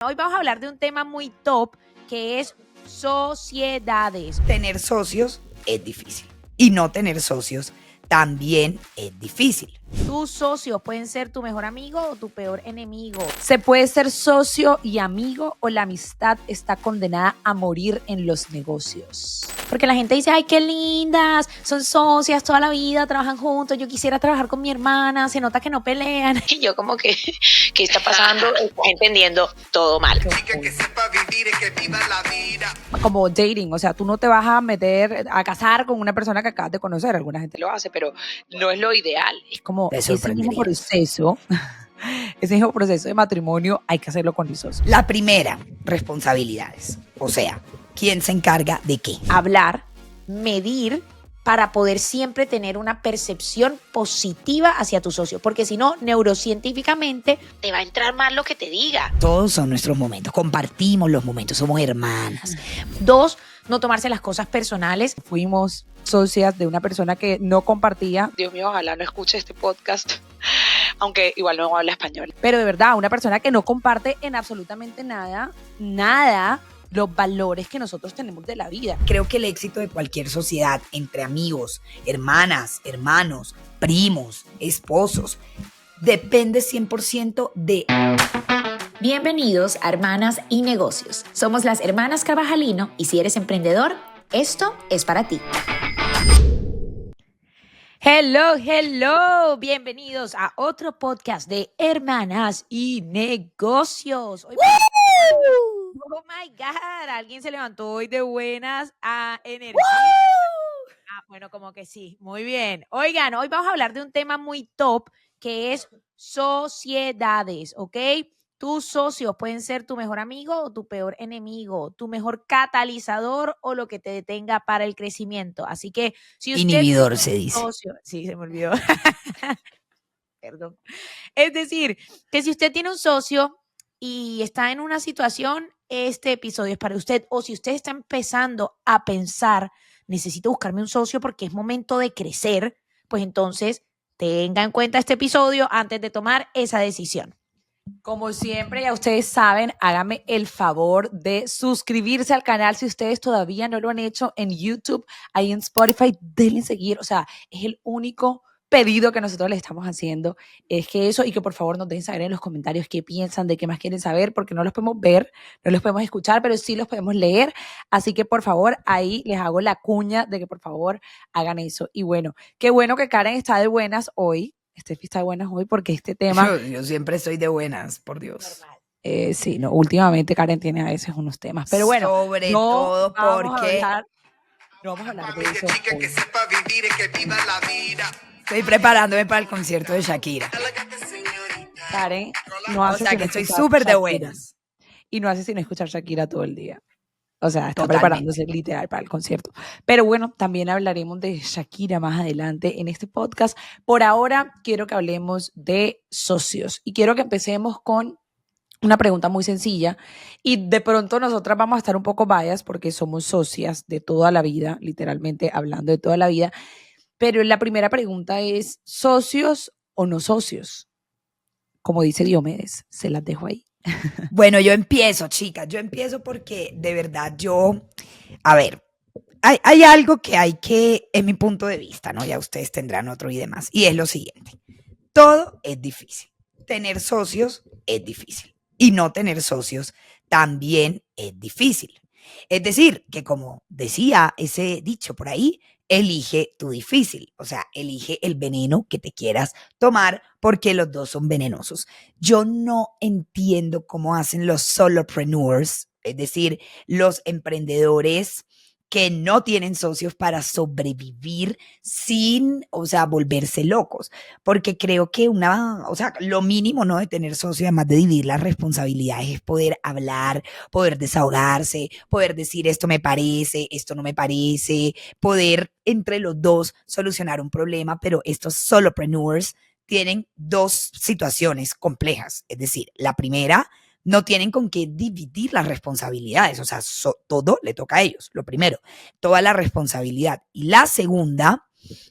Hoy vamos a hablar de un tema muy top que es sociedades. Tener socios es difícil y no tener socios también es difícil. Tus socios pueden ser tu mejor amigo o tu peor enemigo. Se puede ser socio y amigo o la amistad está condenada a morir en los negocios. Porque la gente dice, ay, qué lindas, son socias toda la vida, trabajan juntos, yo quisiera trabajar con mi hermana, se nota que no pelean. Y yo como que, ¿qué está pasando? Estás entendiendo todo mal. Que sepa vivir y que viva la vida. Como dating, o sea, tú no te vas a meter a casar con una persona que acabas de conocer. Alguna gente Lo hace, pero no es lo ideal. es como Te ese mismo sorprenderías. proceso. Ese mismo proceso de matrimonio hay que hacerlo con los socios. La primera, responsabilidades. O sea, ¿quién se encarga de qué? Hablar, medir, para poder siempre tener una percepción positiva hacia tu socio. Porque si no, neurocientíficamente, Te va a entrar mal lo que te diga. Todos son nuestros momentos, compartimos los momentos, somos hermanas. 2, no tomarse las cosas personales. Fuimos socias de una persona que no compartía, Dios mío, ojalá no escuche este podcast, aunque igual no habla español. pero de verdad, una persona que no comparte en absolutamente nada los valores que nosotros tenemos de la vida. Creo que el éxito de cualquier sociedad entre amigos, hermanas, hermanos, primos, esposos, depende 100% de... Bienvenidos a Hermanas y Negocios. Somos las hermanas Carvajalino y si eres emprendedor, esto es para ti. Hello, bienvenidos a otro podcast de Hermanas y Negocios. Hoy oh my God, alguien se levantó hoy de buenas a energía. Bueno, como que sí, muy bien. Oigan, hoy vamos a hablar de un tema muy top que es sociedades, ¿ok? Tus socios pueden ser tu mejor amigo o tu peor enemigo, tu mejor catalizador o lo que te detenga para el crecimiento. Así que si usted Inhibidor, tiene se un dice. socio, sí, se me olvidó. Perdón. Es decir, que si usted tiene un socio y está en una situación, este episodio es para usted. O si usted está empezando a pensar, necesito buscarme un socio porque es momento de crecer, pues entonces tenga en cuenta este episodio antes de tomar esa decisión. Como siempre, ya ustedes saben, háganme el favor de suscribirse al canal si ustedes todavía no lo han hecho en YouTube, ahí en Spotify, denle seguir, o sea, es el único pedido que nosotros les estamos haciendo, es que eso, y que por favor nos dejen saber en los comentarios qué piensan, de qué más quieren saber, porque no los podemos ver, no los podemos escuchar, pero sí los podemos leer, así que por favor, ahí les hago la cuña de que por favor hagan eso. Y bueno, qué bueno que Karen está de buenas hoy, Steffi está de buenas hoy porque este tema... Yo siempre estoy de buenas, por Dios. Sí, no, últimamente Karen tiene a veces unos temas, pero bueno, sobre no todo vamos porque no vamos a hablar de eso chica que hoy. sepa vivir y que viva la vida. Estoy preparándome para el concierto de Shakira. Karen no O hace sea sino que estoy escuchar súper de Shakira, buenas. y no hace sino escuchar Shakira todo el día. O sea, está Totalmente. preparándose literal para el concierto. Pero bueno, también hablaremos de Shakira más adelante en este podcast. Por ahora, quiero que hablemos de socios. Y quiero que empecemos con una pregunta muy sencilla. Y de pronto nosotras vamos a estar un poco biased porque somos socias de toda la vida, literalmente hablando de toda la vida. Pero la primera pregunta es, ¿socios o no socios? Como dice Diomedes, se las dejo ahí. Bueno, yo empiezo, chicas. Yo empiezo porque de verdad a ver, hay algo que hay que, en mi punto de vista, ¿no? Ya ustedes tendrán otro y demás. Y es lo siguiente. Todo es difícil. Tener socios es difícil. Y no tener socios también es difícil. Es decir, que como decía ese dicho por ahí, elige tu difícil. O sea, elige el veneno que te quieras tomar porque los dos son venenosos. Yo no entiendo cómo hacen los solopreneurs, es decir, los emprendedores que no tienen socios para sobrevivir sin, o sea, volverse locos. Porque creo que lo mínimo, ¿no?, de tener socios, además de dividir las responsabilidades, es poder hablar, poder desahogarse, poder decir esto me parece, esto no me parece, poder entre los dos solucionar un problema, pero estos solopreneurs tienen dos situaciones complejas. Es decir, la primera, no tienen con qué dividir las responsabilidades, o sea, todo le toca a ellos, lo primero, toda la responsabilidad. Y la segunda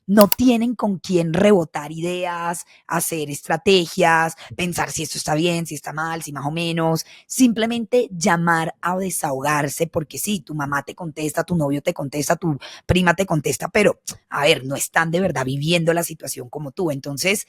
no tienen con quién rebotar ideas, hacer estrategias, pensar si esto está bien, si está mal, si más o menos, simplemente llamar a desahogarse, porque sí, tu mamá te contesta, tu novio te contesta, tu prima te contesta, pero a ver, no están de verdad viviendo la situación como tú. Entonces,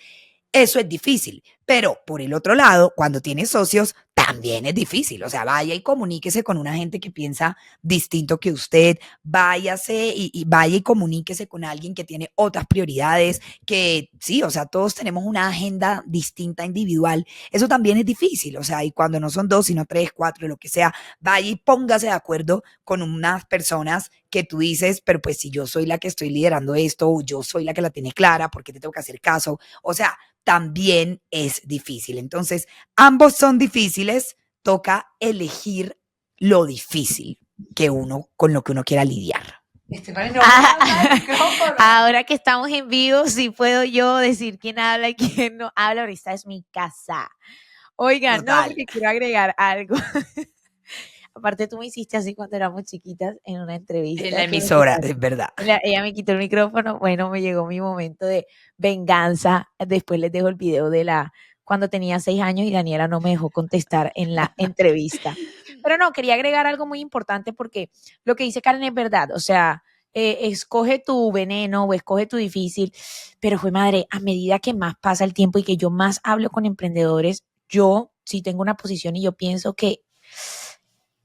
eso es difícil, pero por el otro lado, cuando tienes socios, también es difícil. O sea, vaya y comuníquese con una gente que piensa distinto que usted, váyase y vaya y comuníquese con alguien que tiene otras prioridades, que sí, o sea, todos tenemos una agenda distinta, individual. Eso también es difícil, o sea, y cuando no son dos, sino tres, cuatro, lo que sea, vaya y póngase de acuerdo con unas personas que tú dices, pero pues si yo soy la que estoy liderando esto, o yo soy la que la tiene clara, ¿por qué te tengo que hacer caso? O sea, también es difícil. Entonces, ambos son difíciles, toca elegir lo difícil que uno, con lo que uno quiera lidiar. Estefanía, no me pasa el micrófono. Ahora que estamos en vivo, sí puedo yo decir quién habla y quién no habla. Ahora esta es mi casa. Oigan, no, Total. porque quiero agregar algo. Aparte, tú me hiciste así cuando éramos chiquitas en una entrevista. En la que me emisora, quitaron- es verdad. Ella me quitó el micrófono. Bueno, me llegó mi momento de venganza. Después les dejo el video de cuando tenía 6 años y Daniela no me dejó contestar en la entrevista. Pero no, quería agregar algo muy importante porque lo que dice Karen es verdad. O sea, escoge tu veneno o escoge tu difícil. Pero fue madre, a medida que más pasa el tiempo y que yo más hablo con emprendedores, yo sí tengo una posición y yo pienso que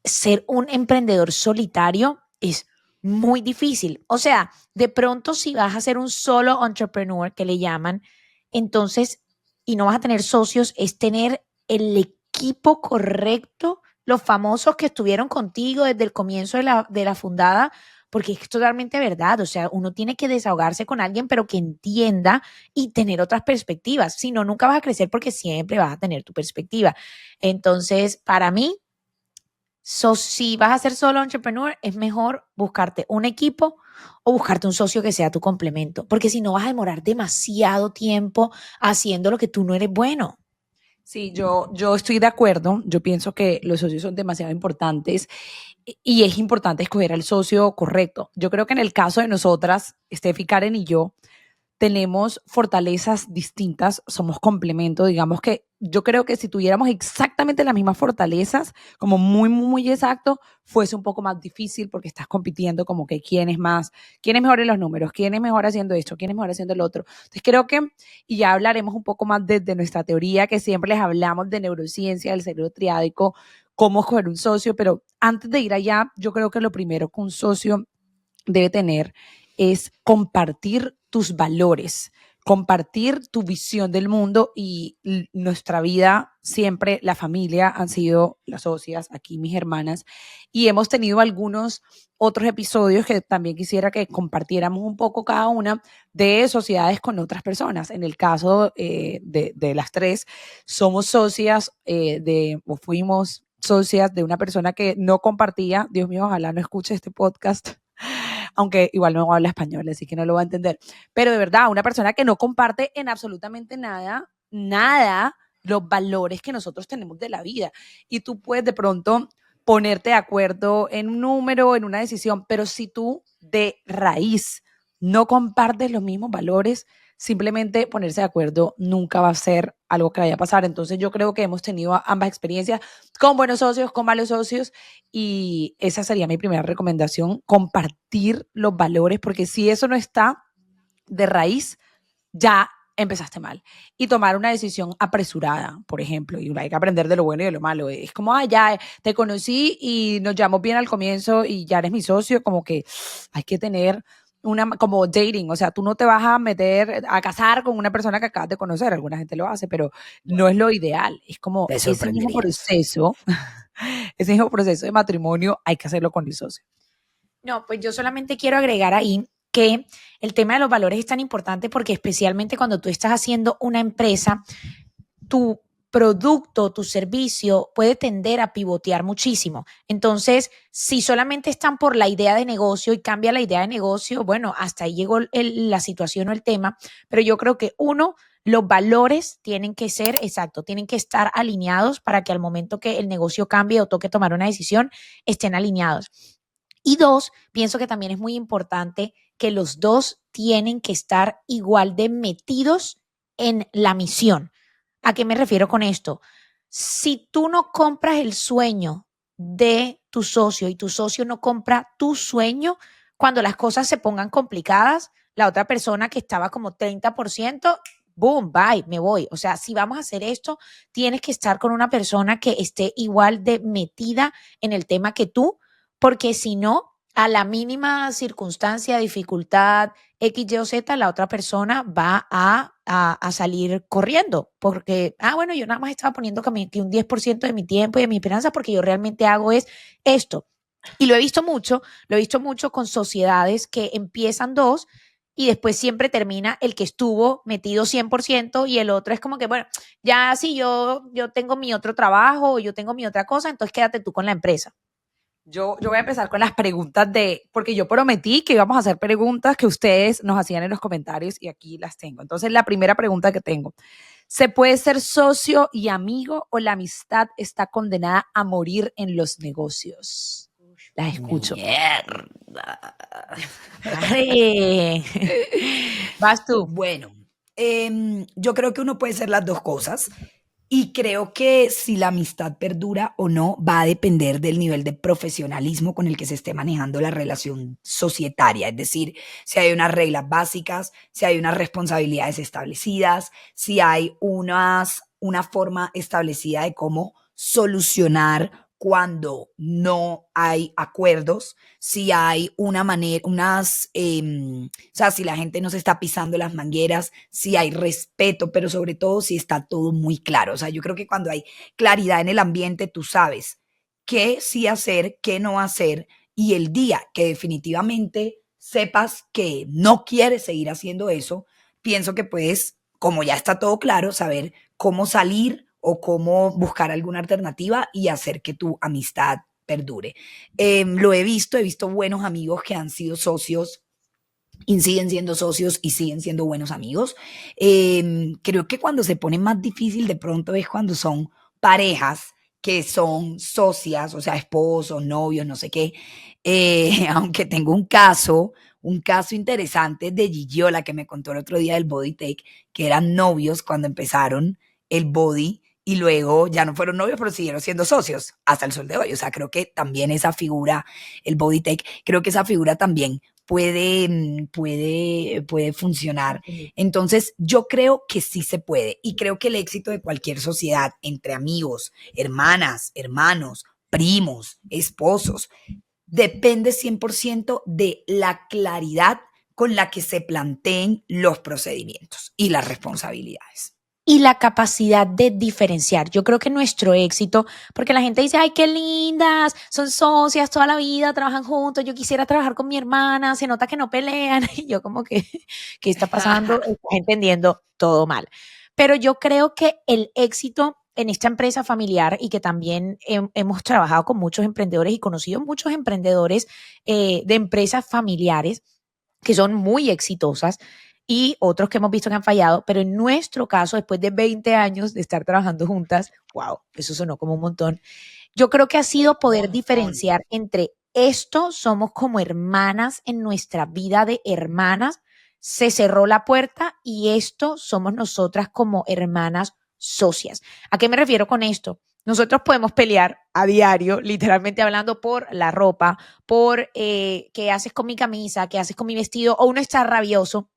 ser un emprendedor solitario es muy difícil. O sea, de pronto si vas a ser un solo entrepreneur, que le llaman, entonces, y no vas a tener socios, es tener el equipo correcto, los famosos que estuvieron contigo desde el comienzo de la fundada, porque es totalmente verdad. O sea, uno tiene que desahogarse con alguien, pero que entienda y tener otras perspectivas. Si no, nunca vas a crecer porque siempre vas a tener tu perspectiva. Entonces, para mí, si vas a ser solo entrepreneur, es mejor buscarte un equipo o buscarte un socio que sea tu complemento, porque si no vas a demorar demasiado tiempo haciendo lo que tú no eres bueno. Sí, yo estoy de acuerdo. Yo pienso que los socios son demasiado importantes y es importante escoger al socio correcto. Yo creo que en el caso de nosotras, Steffi, Karen y yo, tenemos fortalezas distintas, somos complemento, digamos que yo creo que si tuviéramos exactamente las mismas fortalezas, como muy, muy, muy exacto, fuese un poco más difícil porque estás compitiendo como que quién es mejor en los números, quién es mejor haciendo esto, quién es mejor haciendo lo otro. Entonces creo que, y ya hablaremos un poco más desde nuestra teoría, que siempre les hablamos de neurociencia, del cerebro triádico, cómo escoger un socio, pero antes de ir allá, yo creo que lo primero que un socio debe tener es compartir tus valores, compartir tu visión del mundo y nuestra vida, siempre la familia han sido las socias, aquí mis hermanas, y hemos tenido algunos otros episodios que también quisiera que compartiéramos un poco cada una de sociedades con otras personas. En el caso de las tres, somos socias o fuimos socias de una persona que no compartía, Dios mío, ojalá no escuche este podcast, aunque igual no habla español, así que no lo va a entender. Pero de verdad, una persona que no comparte en absolutamente nada, nada, los valores que nosotros tenemos de la vida. Y tú puedes de pronto ponerte de acuerdo en un número, en una decisión, pero si tú de raíz no compartes los mismos valores, simplemente ponerse de acuerdo nunca va a ser algo que vaya a pasar. Entonces yo creo que hemos tenido ambas experiencias con buenos socios, con malos socios, y esa sería mi primera recomendación, compartir los valores, porque si eso no está de raíz, ya empezaste mal. Y tomar una decisión apresurada, por ejemplo, y hay que aprender de lo bueno y de lo malo. Es como, ya te conocí y nos llamamos bien al comienzo y ya eres mi socio, como que hay que tener como dating, o sea, tú no te vas a meter a casar con una persona que acabas de conocer, alguna gente lo hace, pero no es lo ideal, es como Te ese mismo sorprenderías. proceso, ese mismo proceso de matrimonio hay que hacerlo con el socio. No, pues yo solamente quiero agregar ahí que el tema de los valores es tan importante porque especialmente cuando tú estás haciendo una empresa, tu producto, tu servicio puede tender a pivotear muchísimo. Entonces, si solamente están por la idea de negocio y cambia la idea de negocio, bueno, hasta ahí llegó la situación o el tema, pero yo creo que los valores tienen que ser, exacto, tienen que estar alineados para que al momento que el negocio cambie o toque tomar una decisión, estén alineados. Y dos, pienso que también es muy importante que los dos tienen que estar igual de metidos en la misión. ¿A qué me refiero con esto? Si tú no compras el sueño de tu socio y tu socio no compra tu sueño, cuando las cosas se pongan complicadas, la otra persona que estaba como 30%, boom, bye, me voy. O sea, si vamos a hacer esto, tienes que estar con una persona que esté igual de metida en el tema que tú, porque si no, a la mínima circunstancia, dificultad, X, Y o Z, la otra persona va a salir corriendo, porque, bueno, yo nada más estaba poniendo que un 10% de mi tiempo y de mi esperanza porque yo realmente hago es esto. Y lo he visto mucho con sociedades que empiezan dos y después siempre termina el que estuvo metido 100% y el otro es como que, bueno, ya sí, yo tengo mi otro trabajo, yo tengo mi otra cosa, entonces quédate tú con la empresa. Yo voy a empezar con las preguntas porque yo prometí que íbamos a hacer preguntas que ustedes nos hacían en los comentarios y aquí las tengo. Entonces, la primera pregunta que tengo, ¿se puede ser socio y amigo o la amistad está condenada a morir en los negocios? Las escucho. Mierda. Ay. Vas tú. Bueno, yo creo que uno puede ser las dos cosas y creo que si la amistad perdura o no va a depender del nivel de profesionalismo con el que se esté manejando la relación societaria, es decir, si hay unas reglas básicas, si hay unas responsabilidades establecidas, si hay una forma establecida de cómo solucionar cuando no hay acuerdos, si hay una manera, o sea, si la gente no se está pisando las mangueras, si hay respeto, pero sobre todo si está todo muy claro. O sea, yo creo que cuando hay claridad en el ambiente, tú sabes qué sí hacer, qué no hacer, y el día que definitivamente sepas que no quieres seguir haciendo eso, pienso que puedes, como ya está todo claro, saber cómo salir o cómo buscar alguna alternativa y hacer que tu amistad perdure. Lo he visto buenos amigos que han sido socios y siguen siendo socios y siguen siendo buenos amigos. Creo que cuando se pone más difícil de pronto es cuando son parejas que son socias, o sea, esposos, novios, no sé qué. Aunque tengo un caso interesante de Gigiola que me contó el otro día del Body Tech, que eran novios cuando empezaron el Body y luego ya no fueron novios, pero siguieron siendo socios hasta el sol de hoy. O sea, creo que también esa figura, el Body Tech, creo que esa figura también puede funcionar. Entonces, yo creo que sí se puede y creo que el éxito de cualquier sociedad entre amigos, hermanas, hermanos, primos, esposos, depende 100% de la claridad con la que se planteen los procedimientos y las responsabilidades. Y la capacidad de diferenciar. Yo creo que nuestro éxito, porque la gente dice, ay, qué lindas, son socias toda la vida, trabajan juntos, yo quisiera trabajar con mi hermana, se nota que no pelean, y yo como que, ¿qué está pasando? Estás entendiendo todo mal. Pero yo creo que el éxito en esta empresa familiar y que también hemos trabajado con muchos emprendedores y conocido muchos emprendedores de empresas familiares que son muy exitosas, y otros que hemos visto que han fallado, pero en nuestro caso, después de 20 años de estar trabajando juntas, wow, eso sonó como un montón. Yo creo que ha sido poder diferenciar entre esto, somos como hermanas en nuestra vida de hermanas, se cerró la puerta y esto somos nosotras como hermanas socias. ¿A qué me refiero con esto? Nosotros podemos pelear a diario, literalmente hablando, por la ropa, por qué haces con mi camisa, qué haces con mi vestido, o uno está rabioso.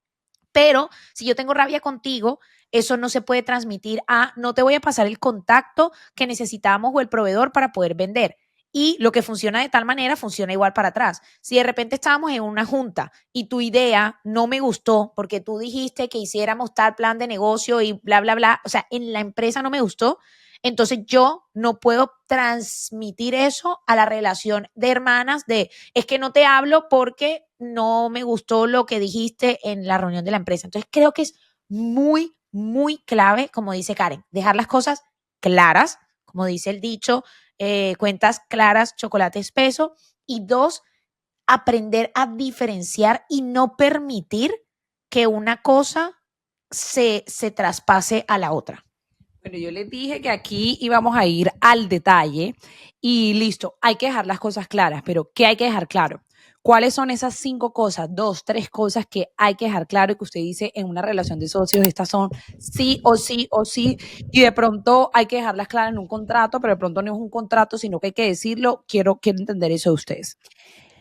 Pero si yo tengo rabia contigo, eso no se puede transmitir a no te voy a pasar el contacto que necesitamos o el proveedor para poder vender. Y lo que funciona de tal manera funciona igual para atrás. Si de repente estábamos en una junta y tu idea no me gustó porque tú dijiste que hiciéramos tal plan de negocio y bla, bla, bla, o sea, en la empresa no me gustó, entonces yo no puedo transmitir eso a la relación de hermanas de es que no te hablo porque no me gustó lo que dijiste en la reunión de la empresa. Entonces creo que es muy, muy clave, como dice Karen, dejar las cosas claras, como dice el dicho, cuentas claras, chocolate espeso. Y dos, aprender a diferenciar y no permitir que una cosa se traspase a la otra. Pero yo les dije que aquí íbamos a ir al detalle y listo, hay que dejar las cosas claras, pero ¿qué hay que dejar claro? ¿Cuáles son esas 5 cosas, 2, 3 cosas que hay que dejar claro y que usted dice en una relación de socios, estas son sí o sí o sí, y de pronto hay que dejarlas claras en un contrato, pero de pronto no es un contrato, sino que hay que decirlo? Quiero entender eso de ustedes.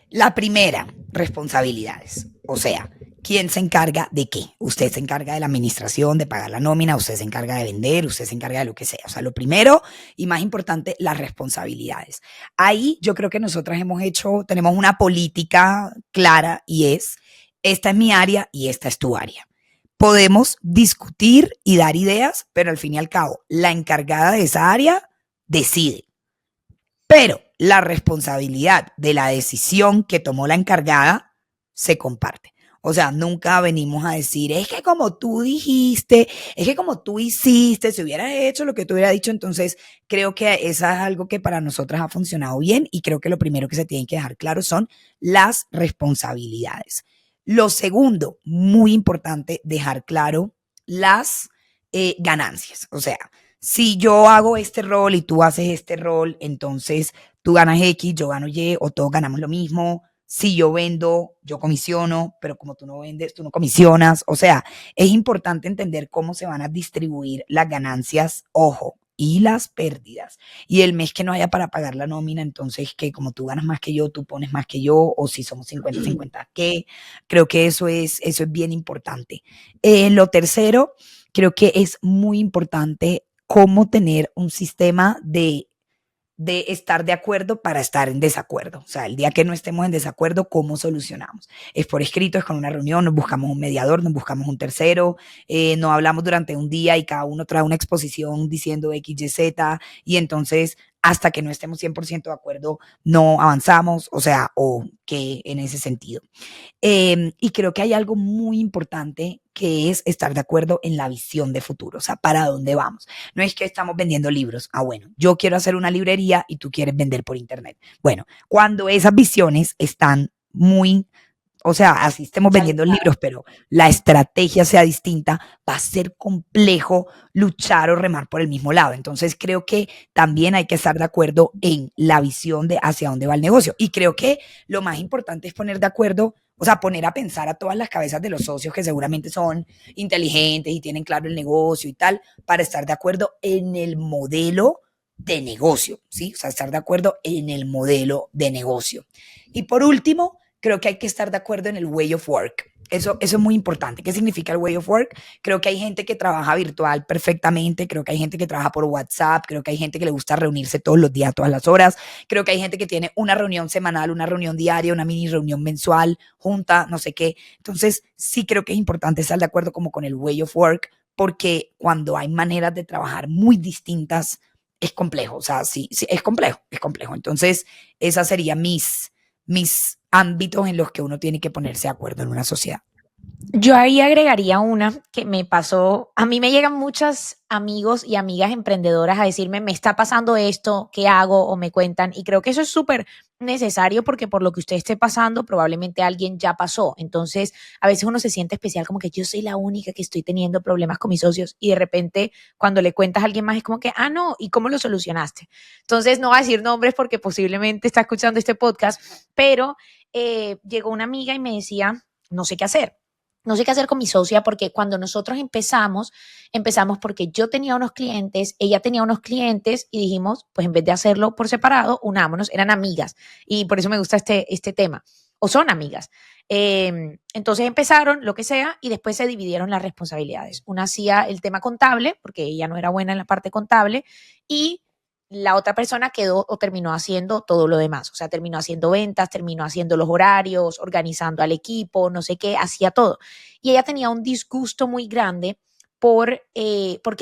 La primera, responsabilidades. O sea, ¿quién se encarga de qué? Usted se encarga de la administración, de pagar la nómina, usted se encarga de vender, usted se encarga de lo que sea. O sea, lo primero y más importante, las responsabilidades. Ahí yo creo que nosotras tenemos una política clara y es, esta es mi área y esta es tu área. Podemos discutir y dar ideas, pero al fin y al cabo, la encargada de esa área decide. Pero la responsabilidad de la decisión que tomó la encargada se comparte. O sea, nunca venimos a decir, es que como tú dijiste, es que como tú hiciste, si hubieras hecho lo que tú hubieras dicho. Entonces creo que eso es algo que para nosotras ha funcionado bien y creo que lo primero que se tiene que dejar claro son las responsabilidades. Lo segundo, muy importante, dejar claro las ganancias. O sea, si yo hago este rol y tú haces este rol, entonces tú ganas X, yo gano Y, o todos ganamos lo mismo. Si yo vendo, yo comisiono, pero como tú no vendes, tú no comisionas. O sea, es importante entender cómo se van a distribuir las ganancias, ojo, y las pérdidas. Y el mes que no haya para pagar la nómina, entonces que como tú ganas más que yo, tú pones más que yo, o si somos 50-50, ¿qué? Creo que eso es bien importante. Lo tercero, creo que es muy importante cómo tener un sistema de estar de acuerdo para estar en desacuerdo. O sea, el día que no estemos en desacuerdo, ¿cómo solucionamos? Es por escrito, es con una reunión, nos buscamos un mediador, nos buscamos un tercero, no hablamos durante un día y cada uno trae una exposición diciendo X, Y, Z, y entonces hasta que no estemos 100% de acuerdo, no avanzamos, o sea, o que en ese sentido. Y creo que hay algo muy importante que es estar de acuerdo en la visión de futuro, o sea, para dónde vamos. No es que estamos vendiendo libros. Ah, bueno, yo quiero hacer una librería y tú quieres vender por internet. Bueno, cuando esas visiones están muy, o sea, así estemos vendiendo libros, pero la estrategia sea distinta, va a ser complejo luchar o remar por el mismo lado. Entonces creo que también hay que estar de acuerdo en la visión de hacia dónde va el negocio. Y creo que lo más importante es poner de acuerdo, o sea, poner a pensar a todas las cabezas de los socios que seguramente son inteligentes y tienen claro el negocio y tal, para estar de acuerdo en el modelo de negocio, ¿sí? O sea, estar de acuerdo en el modelo de negocio. Y por último, creo que hay que estar de acuerdo en el way of work. Eso es muy importante. ¿Qué significa el way of work? Creo que hay gente que trabaja virtual perfectamente, creo que hay gente que trabaja por WhatsApp, creo que hay gente que le gusta reunirse todos los días, todas las horas, creo que hay gente que tiene una reunión semanal, una reunión diaria, una mini reunión mensual, junta, no sé qué. Entonces, sí creo que es importante estar de acuerdo como con el way of work, porque cuando hay maneras de trabajar muy distintas, es complejo. O sea, sí, es complejo, es complejo. Entonces, esas serían mis ámbitos en los que uno tiene que ponerse de acuerdo en una sociedad. Yo ahí agregaría una que me pasó. A mí me llegan muchos amigos y amigas emprendedoras a decirme, me está pasando esto, ¿qué hago? O me cuentan. Y creo que eso es súper necesario porque por lo que usted esté pasando, probablemente alguien ya pasó. Entonces, a veces uno se siente especial, como que yo soy la única que estoy teniendo problemas con mis socios. Y de repente, cuando le cuentas a alguien más, es como que, ah, no, ¿y cómo lo solucionaste? Entonces, no voy a decir nombres porque posiblemente está escuchando este podcast, pero llegó una amiga y me decía, no sé qué hacer. No sé qué hacer con mi socia porque cuando nosotros empezamos porque yo tenía unos clientes, ella tenía unos clientes y dijimos, pues en vez de hacerlo por separado, unámonos, eran amigas y por eso me gusta este tema, o son amigas. Entonces empezaron lo que sea y después se dividieron las responsabilidades. Una hacía el tema contable porque ella no era buena en la parte contable y la otra persona quedó o terminó haciendo todo lo demás. O sea, terminó haciendo ventas, terminó haciendo los horarios, organizando al equipo, no sé qué, hacía todo. Y ella tenía un disgusto muy grande porque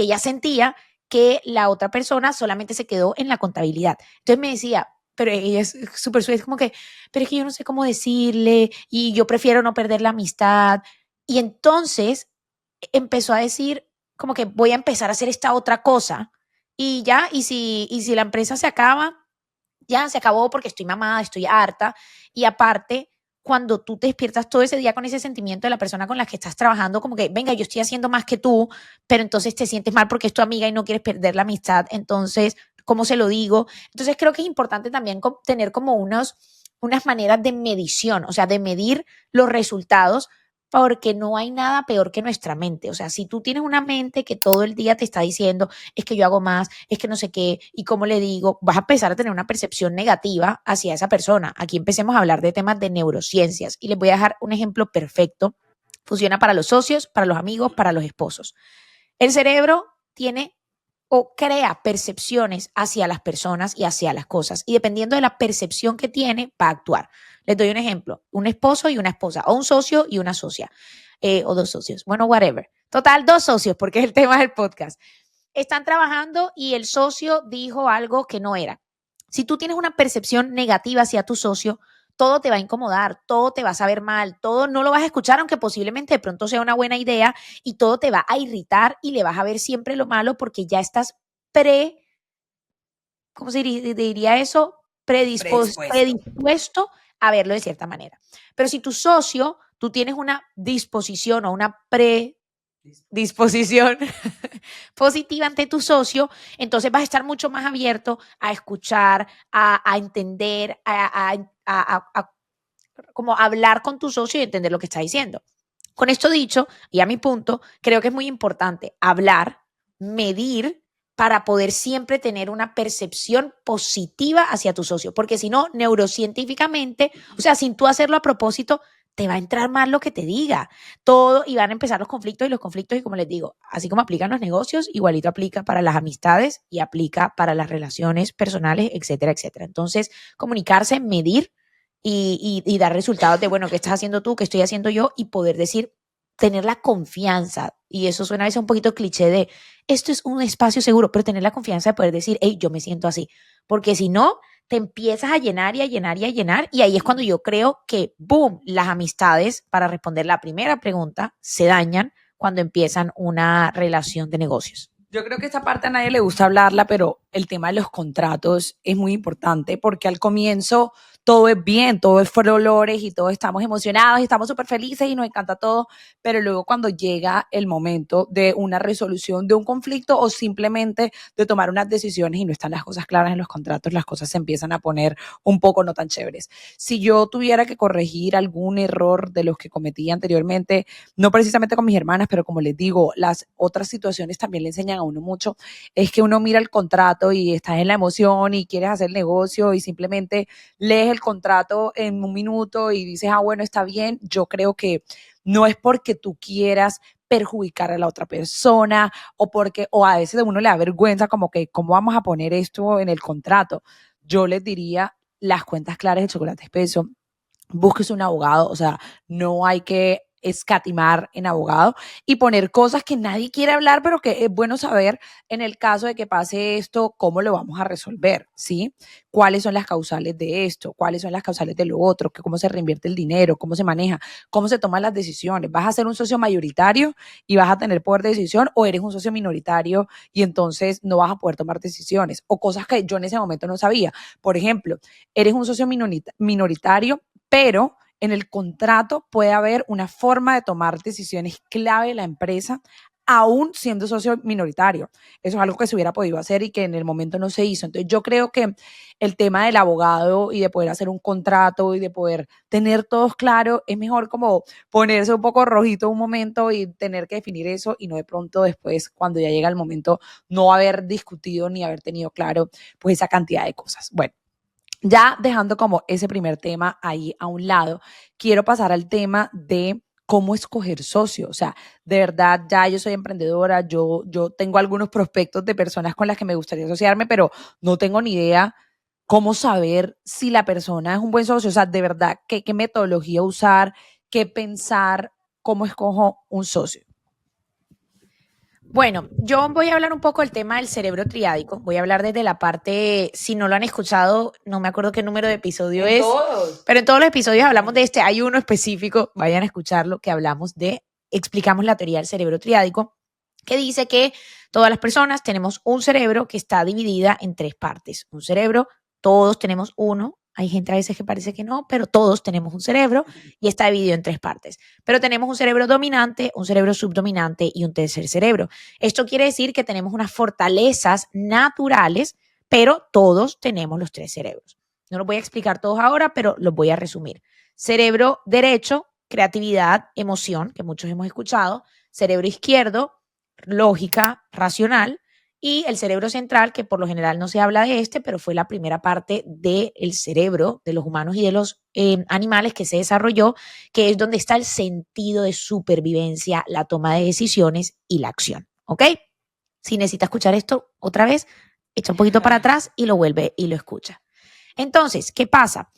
ella sentía que la otra persona solamente se quedó en la contabilidad. Entonces me decía, pero ella es súper suave, es como que, pero es que yo no sé cómo decirle y yo prefiero no perder la amistad. Y entonces empezó a decir como que voy a empezar a hacer esta otra cosa y ya, y si la empresa se acaba, ya se acabó porque estoy mamada, estoy harta. Y aparte, cuando tú te despiertas todo ese día con ese sentimiento de la persona con la que estás trabajando, como que, venga, yo estoy haciendo más que tú, pero entonces te sientes mal porque es tu amiga y no quieres perder la amistad, entonces, ¿cómo se lo digo? Entonces creo que es importante también tener como unas maneras de medición, o sea, de medir los resultados, porque no hay nada peor que nuestra mente. O sea, si tú tienes una mente que todo el día te está diciendo, es que yo hago más, es que no sé qué, y cómo le digo, vas a empezar a tener una percepción negativa hacia esa persona. Aquí empecemos a hablar de temas de neurociencias y les voy a dejar un ejemplo perfecto. Funciona para los socios, para los amigos, para los esposos. El cerebro tiene o crea percepciones hacia las personas y hacia las cosas. Y dependiendo de la percepción que tiene, va a actuar. Les doy un ejemplo. Un esposo y una esposa, o un socio y una socia, o dos socios. Bueno, whatever. Total, dos socios, porque es el tema del podcast. Están trabajando y el socio dijo algo que no era. Si tú tienes una percepción negativa hacia tu socio, todo te va a incomodar, todo te va a saber mal, todo no lo vas a escuchar, aunque posiblemente de pronto sea una buena idea, y todo te va a irritar y le vas a ver siempre lo malo porque ya estás ¿cómo se diría eso? Predispuesto a verlo de cierta manera. Pero si tu socio, tú tienes una disposición o una predisposición positiva ante tu socio, entonces vas a estar mucho más abierto a escuchar, a entender, a como hablar con tu socio y entender lo que está diciendo. Con esto dicho, y a mi punto, creo que es muy importante hablar, medir, para poder siempre tener una percepción positiva hacia tu socio, porque si no, neurocientíficamente, o sea, sin tú hacerlo a propósito, te va a entrar mal lo que te diga, todo, y van a empezar los conflictos, y como les digo, así como aplican los negocios, igualito aplica para las amistades y aplica para las relaciones personales, etcétera, etcétera. Entonces, comunicarse, medir y dar resultados de, bueno, ¿qué estás haciendo tú? ¿Qué estoy haciendo yo? Y poder decir, tener la confianza, y eso suena a veces un poquito cliché de, esto es un espacio seguro, pero tener la confianza de poder decir, hey, yo me siento así, porque si no, te empiezas a llenar y a llenar y a llenar, y ahí es cuando yo creo que, boom, las amistades, para responder la primera pregunta, se dañan cuando empiezan una relación de negocios. Yo creo que esta parte a nadie le gusta hablarla, pero el tema de los contratos es muy importante porque al comienzo todo es bien, todo es flores y todos estamos emocionados y estamos súper felices y nos encanta todo, pero luego cuando llega el momento de una resolución de un conflicto o simplemente de tomar unas decisiones y no están las cosas claras en los contratos, las cosas se empiezan a poner un poco no tan chéveres. Si yo tuviera que corregir algún error de los que cometí anteriormente, no precisamente con mis hermanas, pero como les digo, las otras situaciones también le enseñan a uno mucho, es que uno mira el contrato y estás en la emoción y quieres hacer negocio y simplemente lees el contrato en un minuto y dices, ah, bueno, está bien. Yo creo que no es porque tú quieras perjudicar a la otra persona o a veces a uno le da vergüenza como que, ¿cómo vamos a poner esto en el contrato? Yo les diría las cuentas claras del chocolate espeso, búsquese un abogado, o sea, no hay que escatimar en abogado y poner cosas que nadie quiere hablar, pero que es bueno saber en el caso de que pase esto, cómo lo vamos a resolver, ¿sí? ¿Cuáles son las causales de esto? ¿Cuáles son las causales de lo otro? ¿Cómo se reinvierte el dinero? ¿Cómo se maneja? ¿Cómo se toman las decisiones? ¿Vas a ser un socio mayoritario y vas a tener poder de decisión o eres un socio minoritario y entonces no vas a poder tomar decisiones? O cosas que yo en ese momento no sabía. Por ejemplo, eres un socio minoritario, pero en el contrato puede haber una forma de tomar decisiones clave de la empresa, aún siendo socio minoritario. Eso es algo que se hubiera podido hacer y que en el momento no se hizo. Entonces yo creo que el tema del abogado y de poder hacer un contrato y de poder tener todos claro, es mejor como ponerse un poco rojito un momento y tener que definir eso y no de pronto después, cuando ya llega el momento, no haber discutido ni haber tenido claro pues esa cantidad de cosas. Bueno, ya dejando como ese primer tema ahí a un lado, quiero pasar al tema de cómo escoger socio. O sea, de verdad, ya yo soy emprendedora, yo tengo algunos prospectos de personas con las que me gustaría asociarme, pero no tengo ni idea cómo saber si la persona es un buen socio. O sea, de verdad, qué metodología usar, qué pensar, cómo escojo un socio. Bueno, yo voy a hablar un poco del tema del cerebro triádico. Voy a hablar desde la parte, si no lo han escuchado, no me acuerdo qué número de episodio es, pero en todos los episodios hablamos de este. Hay uno específico, vayan a escucharlo, que explicamos la teoría del cerebro triádico, que dice que todas las personas tenemos un cerebro que está dividida en tres partes. Un cerebro, todos tenemos uno, Hay gente a veces que parece que no, pero todos tenemos un cerebro y está dividido en 3 partes. Pero tenemos un cerebro dominante, un cerebro subdominante y un tercer cerebro. Esto quiere decir que tenemos unas fortalezas naturales, pero todos tenemos los 3 cerebros. No los voy a explicar todos ahora, pero los voy a resumir. Cerebro derecho, creatividad, emoción, que muchos hemos escuchado. Cerebro izquierdo, lógica, racional. Y el cerebro central, que por lo general no se habla de pero fue la primera parte del cerebro de los humanos y de los animales que se desarrolló, que es donde está el sentido de supervivencia, la toma de decisiones y la acción. ¿Ok? Si necesita escuchar esto otra vez, echa un poquito para atrás y lo vuelve y lo escucha. Entonces, ¿qué pasa?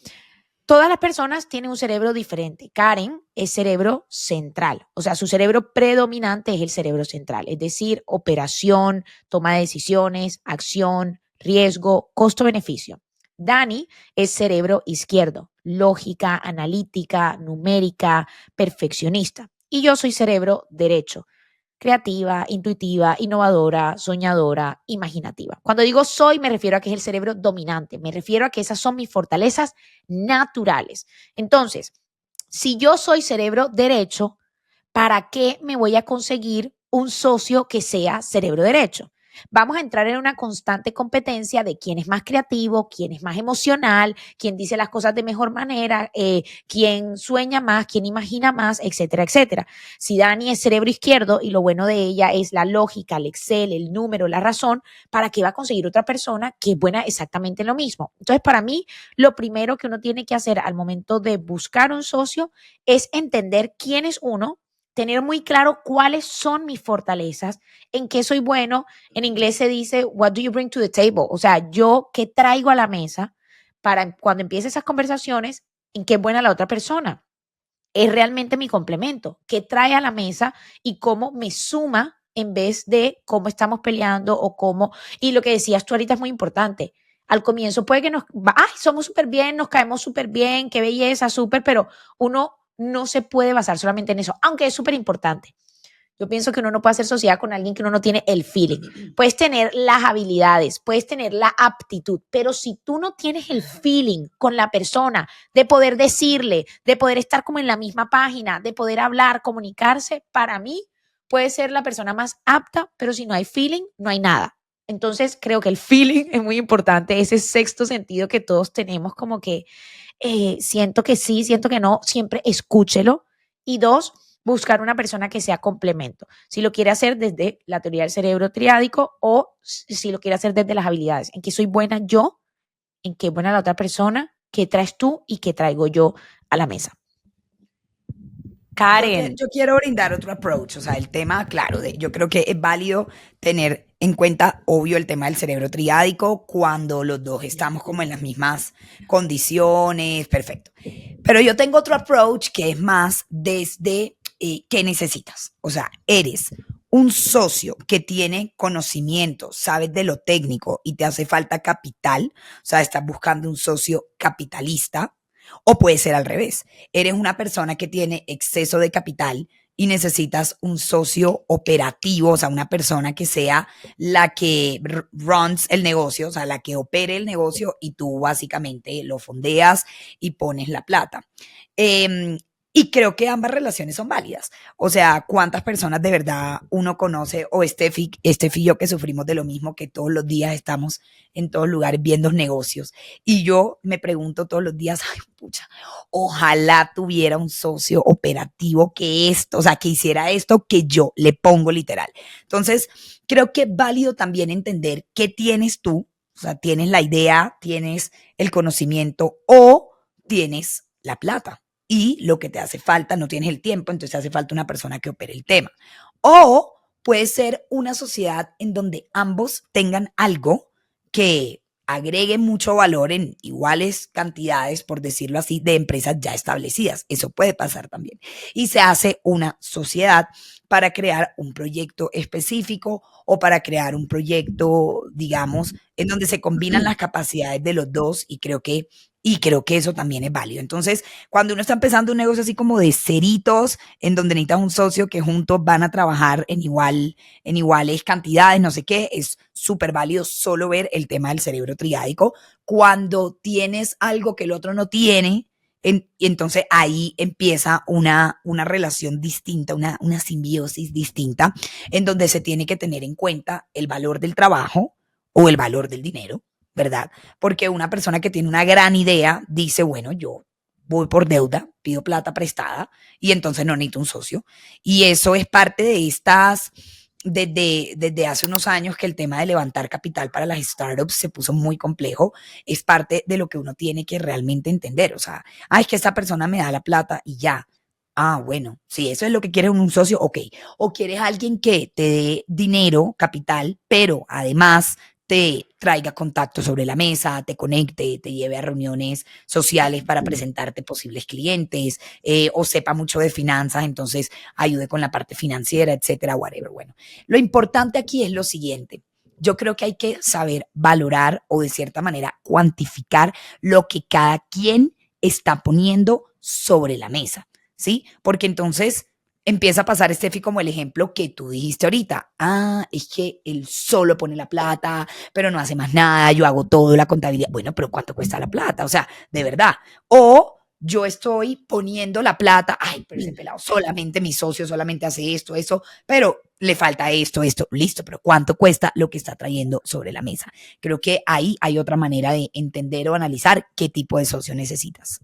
Todas las personas tienen un cerebro diferente. Karen es cerebro central, o sea, su cerebro predominante es el cerebro central, es decir, operación, toma de decisiones, acción, riesgo, costo-beneficio. Dani es cerebro izquierdo, lógica, analítica, numérica, perfeccionista. Y yo soy cerebro derecho, creativa, intuitiva, innovadora, soñadora, imaginativa. Cuando digo soy, me refiero a que es el cerebro dominante, me refiero a que esas son mis fortalezas naturales. Entonces, si yo soy cerebro derecho, ¿para qué me voy a conseguir un socio que sea cerebro derecho? Vamos a entrar en una constante competencia de quién es más creativo, quién es más emocional, quién dice las cosas de mejor manera, quién sueña más, quién imagina más, etcétera, etcétera. Si Dani es cerebro izquierdo y lo bueno de ella es la lógica, el Excel, el número, la razón, ¿para qué va a conseguir otra persona que es buena exactamente lo mismo? Entonces, para mí, lo primero que uno tiene que hacer al momento de buscar un socio es entender quién es uno, tener muy claro cuáles son mis fortalezas, en qué soy bueno. En inglés se dice, what do you bring to the table? O sea, yo qué traigo a la mesa para cuando empiece esas conversaciones, en qué es buena la otra persona. Es realmente mi complemento, qué trae a la mesa y cómo me suma en vez de cómo estamos peleando o cómo. Y lo que decías tú ahorita es muy importante. Al comienzo puede que somos súper bien, nos caemos súper bien, qué belleza, súper, pero uno no se puede basar solamente en eso, aunque es súper importante. Yo pienso que uno no puede hacer sociedad con alguien que uno no tiene el feeling. Puedes tener las habilidades, puedes tener la aptitud, pero si tú no tienes el feeling con la persona de poder decirle, de poder estar como en la misma página, de poder hablar, comunicarse, para mí puede ser la persona más apta, pero si no hay feeling, no hay nada. Entonces creo que el feeling es muy importante, ese sexto sentido que todos tenemos como que siento que sí, siento que no, siempre escúchelo. Y 2, buscar una persona que sea complemento. Si lo quiere hacer desde la teoría del cerebro triádico o si lo quiere hacer desde las habilidades. En qué soy buena yo, en qué es buena la otra persona, qué traes tú y qué traigo yo a la mesa. Karen. Yo quiero brindar otro approach, o sea, el tema, claro, yo creo que es válido tener en cuenta, obvio, el tema del cerebro triádico cuando los dos estamos como en las mismas condiciones, perfecto. Pero yo tengo otro approach que es más desde qué necesitas. O sea, eres un socio que tiene conocimiento, sabes de lo técnico y te hace falta capital, o sea, estás buscando un socio capitalista. O puede ser al revés. Eres una persona que tiene exceso de capital y necesitas un socio operativo, o sea, una persona que sea la que runs el negocio, o sea, la que opere el negocio y tú básicamente lo fondeas y pones la plata. Y creo que ambas relaciones son válidas. O sea, ¿cuántas personas de verdad uno conoce? O Steffi y yo que sufrimos de lo mismo, que todos los días estamos en todos lugares viendo negocios. Y yo me pregunto todos los días, ay, pucha, ojalá tuviera un socio operativo que esto, o sea, que hiciera esto que yo le pongo literal. Entonces, creo que es válido también entender qué tienes tú, o sea, tienes la idea, tienes el conocimiento o tienes la plata. Y lo que te hace falta, no tienes el tiempo, entonces te hace falta una persona que opere el tema. O puede ser una sociedad en donde ambos tengan algo que agregue mucho valor en iguales cantidades, por decirlo así, de empresas ya establecidas. Eso puede pasar también. Y se hace una sociedad para crear un proyecto específico o para crear un proyecto, digamos, en donde se combinan las capacidades de los dos y creo que eso también es válido. Entonces, cuando uno está empezando un negocio así como de ceritos, en donde necesitas un socio que juntos van a trabajar en iguales cantidades, no sé qué, es súper válido solo ver el tema del cerebro triádico. Cuando tienes algo que el otro no tiene, y entonces ahí empieza una relación distinta, una simbiosis distinta, en donde se tiene que tener en cuenta el valor del trabajo o el valor del dinero, ¿verdad? Porque una persona que tiene una gran idea dice, bueno, yo voy por deuda, pido plata prestada y entonces no necesito un socio. Y eso es parte de desde hace unos años que el tema de levantar capital para las startups se puso muy complejo, es parte de lo que uno tiene que realmente entender. O sea, es que esa persona me da la plata y ya. Bueno, si eso es lo que quieres un socio, ok. O quieres alguien que te dé dinero, capital, pero además te traiga contacto sobre la mesa, te conecte, te lleve a reuniones sociales para presentarte posibles clientes, o sepa mucho de finanzas, entonces ayude con la parte financiera, etcétera, whatever. Bueno, lo importante aquí es lo siguiente. Yo creo que hay que saber valorar o de cierta manera cuantificar lo que cada quien está poniendo sobre la mesa, ¿sí? Porque entonces empieza a pasar, Steffi, como el ejemplo que tú dijiste ahorita. Es que él solo pone la plata, pero no hace más nada, yo hago todo, la contabilidad. Bueno, pero ¿cuánto cuesta la plata? O sea, de verdad. O yo estoy poniendo la plata, pero ese pelado solamente mi socio solamente hace esto, eso, pero le falta esto, listo, pero ¿cuánto cuesta lo que está trayendo sobre la mesa? Creo que ahí hay otra manera de entender o analizar qué tipo de socio necesitas.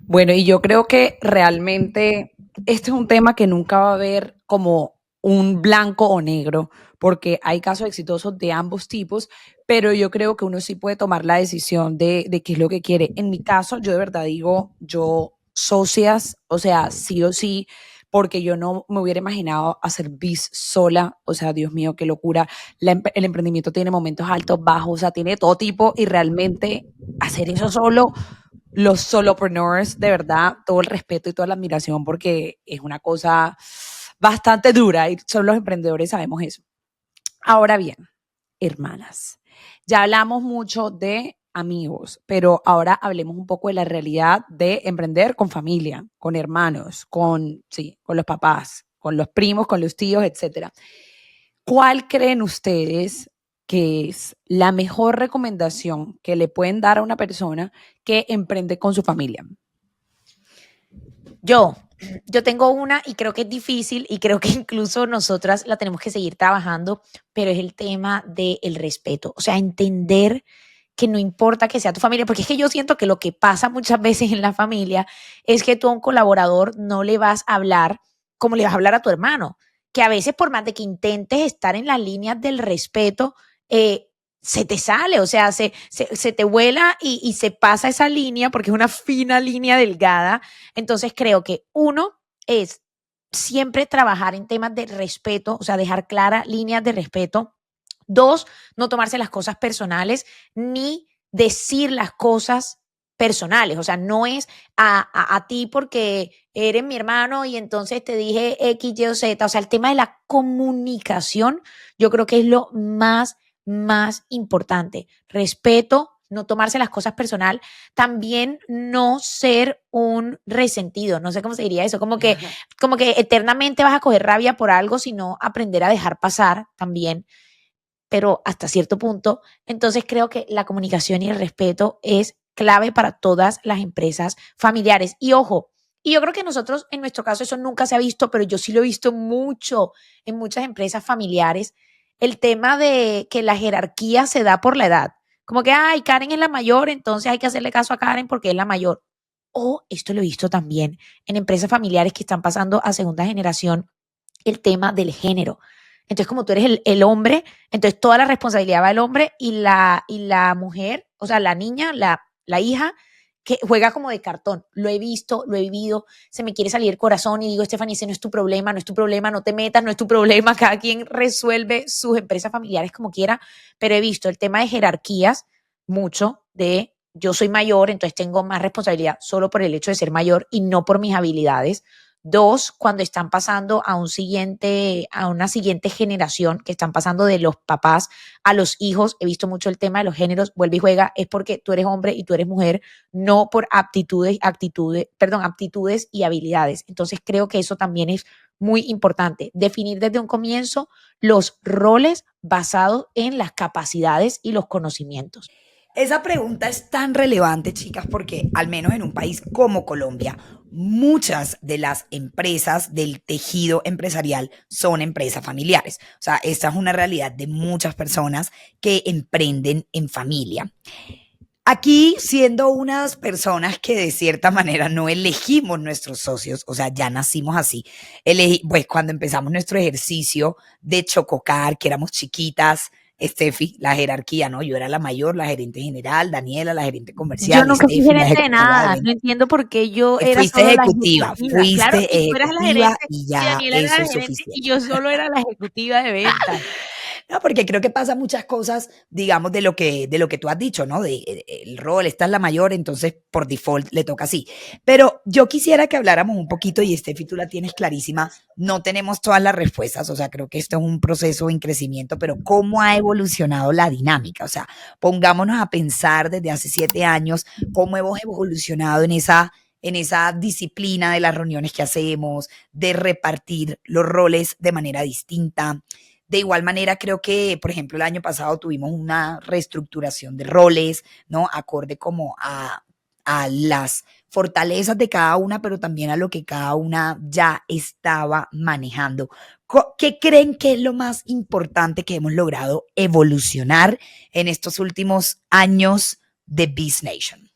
Bueno, y yo creo que realmente este es un tema que nunca va a haber como un blanco o negro, porque hay casos exitosos de ambos tipos, pero yo creo que uno sí puede tomar la decisión de qué es lo que quiere. En mi caso, yo de verdad digo, yo socias, o sea, sí o sí, porque yo no me hubiera imaginado hacer bis sola, o sea, Dios mío, qué locura. El emprendimiento tiene momentos altos, bajos, o sea, tiene todo tipo y realmente hacer eso solo los solopreneurs, de verdad, todo el respeto y toda la admiración porque es una cosa bastante dura y solo los emprendedores sabemos eso. Ahora bien, hermanas, ya hablamos mucho de amigos, pero ahora hablemos un poco de la realidad de emprender con familia, con hermanos, con los papás, con los primos, con los tíos, etcétera. ¿Cuál creen ustedes que es la mejor recomendación que le pueden dar a una persona que emprende con su familia? Yo tengo una y creo que es difícil y creo que incluso nosotras la tenemos que seguir trabajando, pero es el tema del respeto. O sea, entender que no importa que sea tu familia, porque es que yo siento que lo que pasa muchas veces en la familia es que tú a un colaborador no le vas a hablar como le vas a hablar a tu hermano, que a veces por más de que intentes estar en las líneas del respeto, se te sale, o sea, se te vuela y se pasa esa línea porque es una fina línea delgada. Entonces creo que uno es siempre trabajar en temas de respeto, o sea, dejar claras líneas de respeto. Dos, no tomarse las cosas personales ni decir las cosas personales. O sea, no es a ti porque eres mi hermano y entonces te dije X, Y o Z. O sea, el tema de la comunicación yo creo que es lo más importante. Respeto, no tomarse las cosas personal, también no ser un resentido, no sé cómo se diría eso, como que eternamente vas a coger rabia por algo, sino aprender a dejar pasar también, pero hasta cierto punto. Entonces creo que la comunicación y el respeto es clave para todas las empresas familiares. Y ojo, y yo creo que nosotros, en nuestro caso, eso nunca se ha visto, pero yo sí lo he visto mucho en muchas empresas familiares, el tema de que la jerarquía se da por la edad. Como que, Karen es la mayor, entonces hay que hacerle caso a Karen porque es la mayor. O esto lo he visto también en empresas familiares que están pasando a segunda generación, el tema del género. Entonces, como tú eres el hombre, entonces toda la responsabilidad va al hombre y la mujer, o sea, la niña, la hija, que juega como de cartón. Lo he visto, lo he vivido, se me quiere salir el corazón y digo, Stephanie, ese no es tu problema, no es tu problema, no te metas, no es tu problema, cada quien resuelve sus empresas familiares como quiera, pero he visto el tema de jerarquías mucho de yo soy mayor, entonces tengo más responsabilidad solo por el hecho de ser mayor y no por mis habilidades. Dos, cuando están pasando a una siguiente generación, que están pasando de los papás a los hijos. He visto mucho el tema de los géneros, vuelve y juega, es porque tú eres hombre y tú eres mujer, no por aptitudes y habilidades. Entonces creo que eso también es muy importante, definir desde un comienzo los roles basados en las capacidades y los conocimientos. Esa pregunta es tan relevante, chicas, porque al menos en un país como Colombia, muchas de las empresas del tejido empresarial son empresas familiares. O sea, esta es una realidad de muchas personas que emprenden en familia. Aquí, siendo unas personas que de cierta manera no elegimos nuestros socios, o sea, ya nacimos así, pues cuando empezamos nuestro ejercicio de chococar, que éramos chiquitas, Steffi, la jerarquía, ¿no? Yo era la mayor, la gerente general, Daniela, la gerente Yo comercial, nunca fui Steffi, la gerente de ejecutiva de nada, no ventas. entiendo por qué yo era Fuiste solo la ejecutiva, ejecutiva. Claro, y tú eras la gerente y y ya Daniela era eso la es gerente y suficiente. yo solo era la ejecutiva de ventas. No, porque creo que pasa muchas cosas, digamos, de lo que tú has dicho, ¿no? El rol, esta es la mayor, entonces por default le toca así. Pero yo quisiera que habláramos un poquito, y Steffi, tú la tienes clarísima, no tenemos todas las respuestas, o sea, creo que esto es un proceso en crecimiento, pero ¿cómo ha evolucionado la dinámica? O sea, pongámonos a pensar desde hace 7 años, cómo hemos evolucionado en esa disciplina de las reuniones que hacemos, de repartir los roles de manera distinta. De igual manera, creo que, por ejemplo, el año pasado tuvimos una reestructuración de roles, ¿no? Acorde como a las fortalezas de cada una, pero también a lo que cada una ya estaba manejando. ¿Qué creen que es lo más importante que hemos logrado evolucionar en estos últimos años de Biz Nation?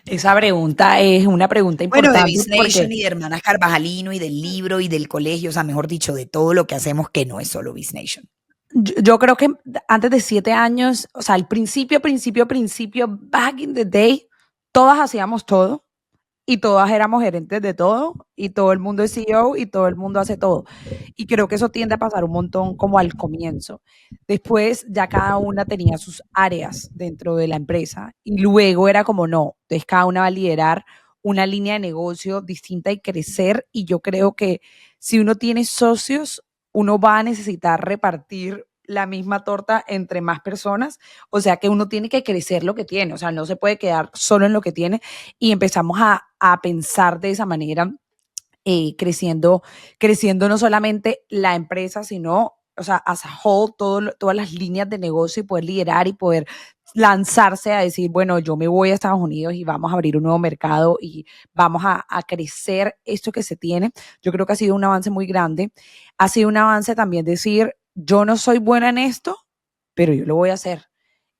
Esa pregunta es una pregunta Bueno, de importante Biz porque Nation y de Hermanas Carvajalino y del libro y del colegio, o sea, mejor dicho, de todo lo que hacemos que no es solo Biz Nation. yo creo que antes de 7 años, o sea, al principio, back in the day, todas hacíamos todo y todas éramos gerentes de todo y todo el mundo es CEO y todo el mundo hace todo. Y creo que eso tiende a pasar un montón como al comienzo. Después ya cada una tenía sus áreas dentro de la empresa y luego era como no, entonces cada una va a liderar una línea de negocio distinta y crecer y yo creo que si uno tiene socios, uno va a necesitar repartir la misma torta entre más personas, o sea que uno tiene que crecer lo que tiene, o sea, no se puede quedar solo en lo que tiene y empezamos a pensar de esa manera, creciendo no solamente la empresa, sino, o sea, as a whole, todas las líneas de negocio y poder liderar y poder lanzarse a decir, bueno, yo me voy a Estados Unidos y vamos a abrir un nuevo mercado y vamos a crecer esto que se tiene. Yo creo que ha sido un avance muy grande. Ha sido un avance también decir, yo no soy buena en esto, pero yo lo voy a hacer.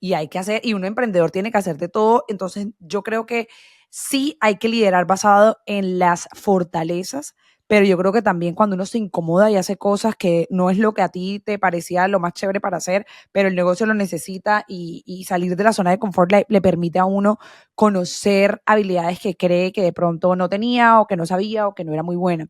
Y hay que hacer, y un emprendedor tiene que hacer de todo. Entonces, yo creo que sí hay que liderar basado en las fortalezas, pero yo creo que también cuando uno se incomoda y hace cosas que no es lo que a ti te parecía lo más chévere para hacer, pero el negocio lo necesita y salir de la zona de confort le permite a uno conocer habilidades que cree que de pronto no tenía o que no sabía o que no era muy buena.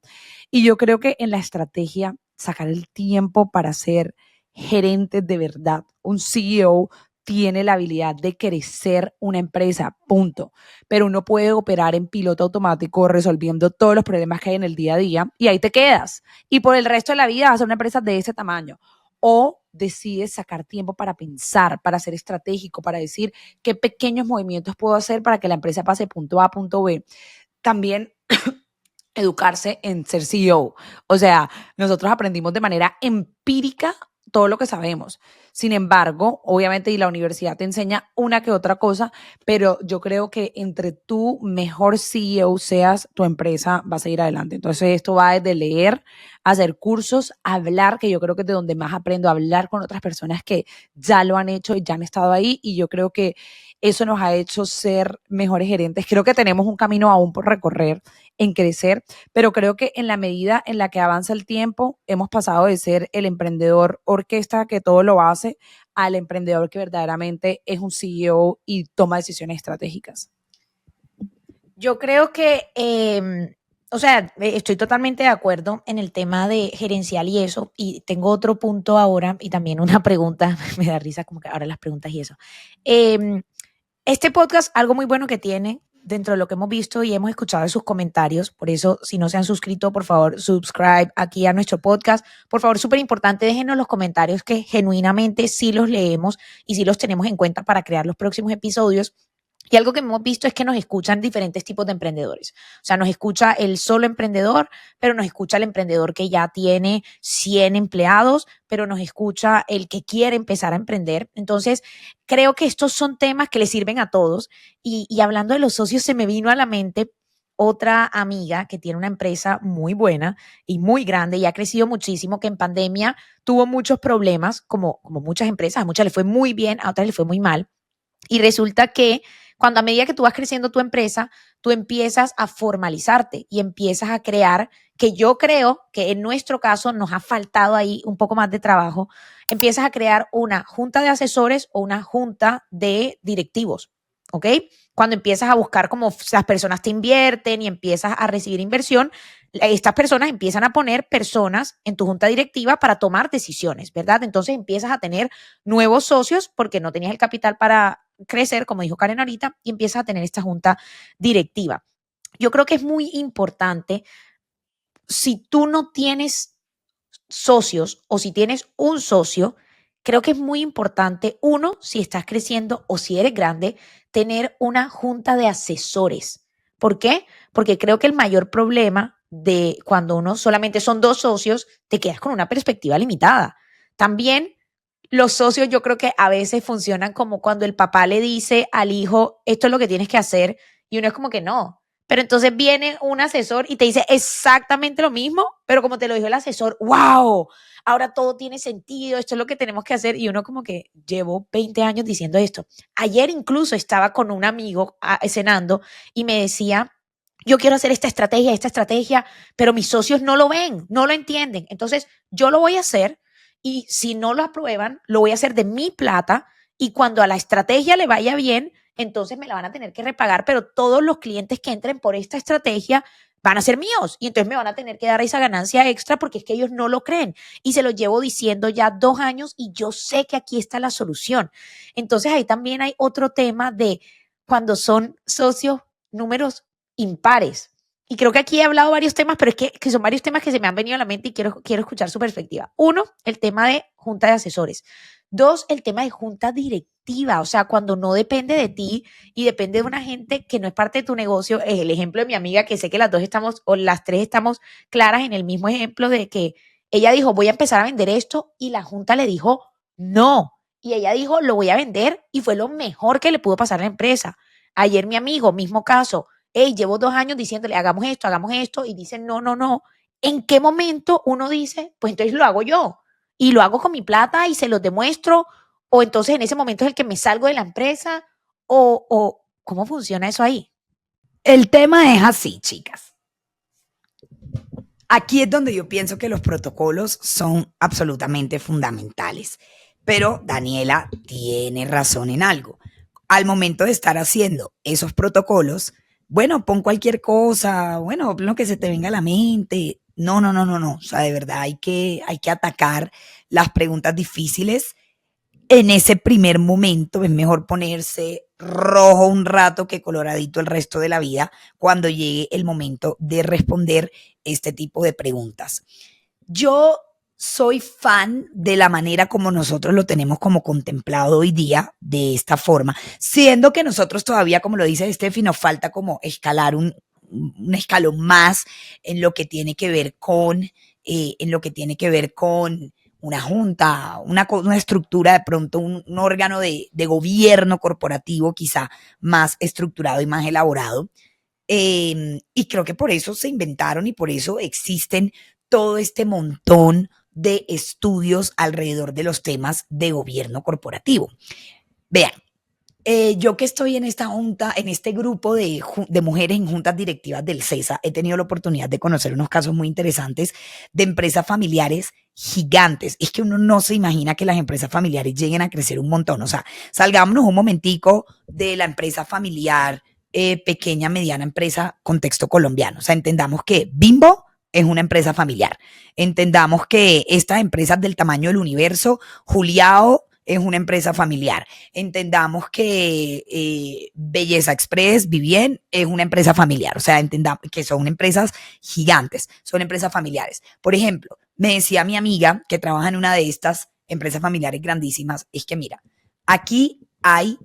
Y yo creo que en la estrategia, sacar el tiempo para ser gerente de verdad, un CEO tiene la habilidad de crecer una empresa, punto. Pero uno puede operar en piloto automático resolviendo todos los problemas que hay en el día a día y ahí te quedas. Y por el resto de la vida vas a ser una empresa de ese tamaño. O decides sacar tiempo para pensar, para ser estratégico, para decir qué pequeños movimientos puedo hacer para que la empresa pase punto A a punto B. También educarse en ser CEO. O sea, nosotros aprendimos de manera empírica todo lo que sabemos. Sin embargo, obviamente, y la universidad te enseña una que otra cosa, pero yo creo que entre tú mejor CEO seas, tu empresa va a seguir adelante. Entonces, esto va desde leer, hacer cursos, hablar, que yo creo que es de donde más aprendo, hablar con otras personas que ya lo han hecho y ya han estado ahí, y yo creo que eso nos ha hecho ser mejores gerentes. Creo que tenemos un camino aún por recorrer en crecer, pero creo que en la medida en la que avanza el tiempo, hemos pasado de ser el emprendedor orquesta que todo lo hace al emprendedor que verdaderamente es un CEO y toma decisiones estratégicas. Yo creo que, o sea, estoy totalmente de acuerdo en el tema de gerencial y eso, y tengo otro punto ahora y también una pregunta, me da risa como que ahora las preguntas y eso. Este podcast, algo muy bueno que tiene, dentro de lo que hemos visto y hemos escuchado de sus comentarios, por eso si no se han suscrito, por favor, subscribe aquí a nuestro podcast. Por favor, súper importante, déjenos los comentarios que genuinamente sí los leemos y sí los tenemos en cuenta para crear los próximos episodios. Y algo que hemos visto es que nos escuchan diferentes tipos de emprendedores. O sea, nos escucha el solo emprendedor, pero nos escucha el emprendedor que ya tiene 100 empleados, pero nos escucha el que quiere empezar a emprender. Entonces, creo que estos son temas que le sirven a todos. Y hablando de los socios, se me vino a la mente otra amiga que tiene una empresa muy buena y muy grande y ha crecido muchísimo, que en pandemia tuvo muchos problemas, como muchas empresas. A muchas le fue muy bien, a otras le fue muy mal. Y resulta que cuando a medida que tú vas creciendo tu empresa, tú empiezas a formalizarte y empiezas a crear, que yo creo que en nuestro caso nos ha faltado ahí un poco más de trabajo, empiezas a crear una junta de asesores o una junta de directivos, ¿ok? Cuando empiezas a buscar cómo las personas te invierten y empiezas a recibir inversión, estas personas empiezan a poner personas en tu junta directiva para tomar decisiones, ¿verdad? Entonces empiezas a tener nuevos socios porque no tenías el capital para crecer, como dijo Karen ahorita, y empiezas a tener esta junta directiva. Yo creo que es muy importante, si tú no tienes socios o si tienes un socio, creo que es muy importante, uno, si estás creciendo o si eres grande, tener una junta de asesores. ¿Por qué? Porque creo que el mayor problema de cuando uno solamente son dos socios, te quedas con una perspectiva limitada. También los socios yo creo que a veces funcionan como cuando el papá le dice al hijo, esto es lo que tienes que hacer, y uno es como que no. Pero entonces viene un asesor y te dice exactamente lo mismo, pero como te lo dijo el asesor, wow, ahora todo tiene sentido, esto es lo que tenemos que hacer. Y uno como que llevo 20 años diciendo esto. Ayer incluso estaba con un amigo cenando y me decía, yo quiero hacer esta estrategia, pero mis socios no lo ven, no lo entienden. Entonces yo lo voy a hacer y si no lo aprueban, lo voy a hacer de mi plata y cuando a la estrategia le vaya bien, entonces me la van a tener que repagar, pero todos los clientes que entren por esta estrategia van a ser míos y entonces me van a tener que dar esa ganancia extra porque es que ellos no lo creen y se lo llevo diciendo ya 2 años y yo sé que aquí está la solución. Entonces ahí también hay otro tema de cuando son socios números impares. Y creo que aquí he hablado varios temas, pero es que son varios temas que se me han venido a la mente y quiero escuchar su perspectiva. 1, el tema de junta de asesores. 2, el tema de junta directiva, o sea, cuando no depende de ti y depende de una gente que no es parte de tu negocio. Es el ejemplo de mi amiga, que sé que las dos estamos, o las tres estamos claras en el mismo ejemplo de que ella dijo, voy a empezar a vender esto, y la junta le dijo, no. Y ella dijo, lo voy a vender, y fue lo mejor que le pudo pasar a la empresa. Ayer mi amigo, mismo caso, hey, llevo 2 años diciéndole, hagamos esto, y dicen, no, no, no. ¿En qué momento uno dice, pues entonces lo hago yo? Y lo hago con mi plata y se los demuestro, o entonces en ese momento es el que me salgo de la empresa, o ¿cómo funciona eso ahí? El tema es así, chicas. Aquí es donde yo pienso que los protocolos son absolutamente fundamentales. Pero Daniela tiene razón en algo. Al momento de estar haciendo esos protocolos, bueno, pon cualquier cosa, bueno, lo que se te venga a la mente. No. O sea, de verdad hay que atacar las preguntas difíciles. En ese primer momento es mejor ponerse rojo un rato que coloradito el resto de la vida cuando llegue el momento de responder este tipo de preguntas. Yo soy fan de la manera como nosotros lo tenemos como contemplado hoy día, de esta forma, siendo que nosotros todavía, como lo dice Steffi, nos falta como escalar un escalón más en lo que tiene que ver con una junta, una estructura, de pronto un órgano de gobierno corporativo quizá más estructurado y más elaborado. Y creo que por eso se inventaron y por eso existen todo este montón de estudios alrededor de los temas de gobierno corporativo. Vean, yo que estoy en esta junta, en este grupo de mujeres en juntas directivas del CESA, he tenido la oportunidad de conocer unos casos muy interesantes de empresas familiares gigantes. Es que uno no se imagina que las empresas familiares lleguen a crecer un montón. O sea, salgámonos un momentico de la empresa familiar, pequeña, mediana empresa, contexto colombiano. O sea, entendamos que Bimbo es una empresa familiar. Entendamos que estas empresas del tamaño del universo, Juliao es una empresa familiar. Entendamos que Belleza Express, Vivien, es una empresa familiar. O sea, entendamos que son empresas gigantes, son empresas familiares. Por ejemplo, me decía mi amiga que trabaja en una de estas empresas familiares grandísimas, es que mira, aquí hay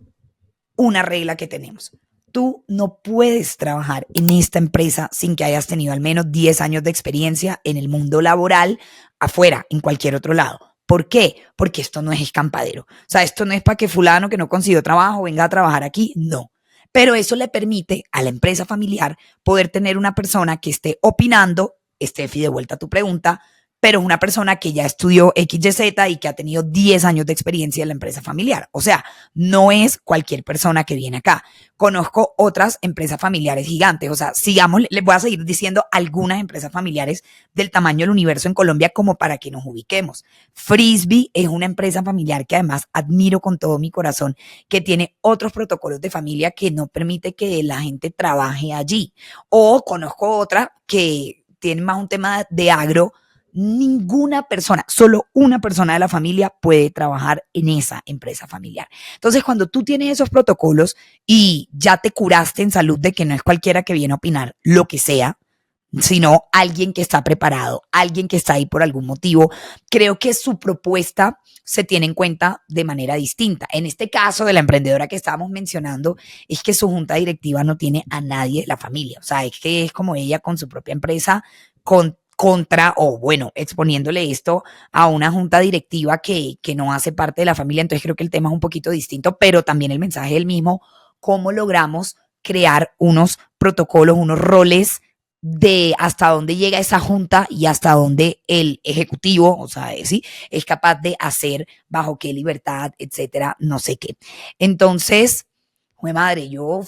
una regla que tenemos. Tú no puedes trabajar en esta empresa sin que hayas tenido al menos 10 años de experiencia en el mundo laboral afuera, en cualquier otro lado. ¿Por qué? Porque esto no es escampadero. O sea, esto no es para que fulano que no consiguió trabajo venga a trabajar aquí. No. Pero eso le permite a la empresa familiar poder tener una persona que esté opinando, Steffi, de vuelta a tu pregunta, pero es una persona que ya estudió XYZ y que ha tenido 10 años de experiencia en la empresa familiar. O sea, no es cualquier persona que viene acá. Conozco otras empresas familiares gigantes. O sea, sigamos, les voy a seguir diciendo algunas empresas familiares del tamaño del universo en Colombia como para que nos ubiquemos. Frisbee es una empresa familiar que además admiro con todo mi corazón, que tiene otros protocolos de familia que no permite que la gente trabaje allí. O conozco otra que tiene más un tema de agro. Ninguna persona, solo una persona de la familia puede trabajar en esa empresa familiar. Entonces, cuando tú tienes esos protocolos y ya te curaste en salud de que no es cualquiera que viene a opinar lo que sea, sino alguien que está preparado, alguien que está ahí por algún motivo, creo que su propuesta se tiene en cuenta de manera distinta. En este caso de la emprendedora que estábamos mencionando, es que su junta directiva no tiene a nadie de la familia. O sea, es que es como ella con su propia empresa, exponiéndole esto a una junta directiva que no hace parte de la familia. Entonces creo que el tema es un poquito distinto, pero también el mensaje es el mismo. ¿Cómo logramos crear unos protocolos, unos roles de hasta dónde llega esa junta y hasta dónde el ejecutivo, o sea, sí, es capaz de hacer, bajo qué libertad, etcétera, no sé qué? Entonces, jue madre, yo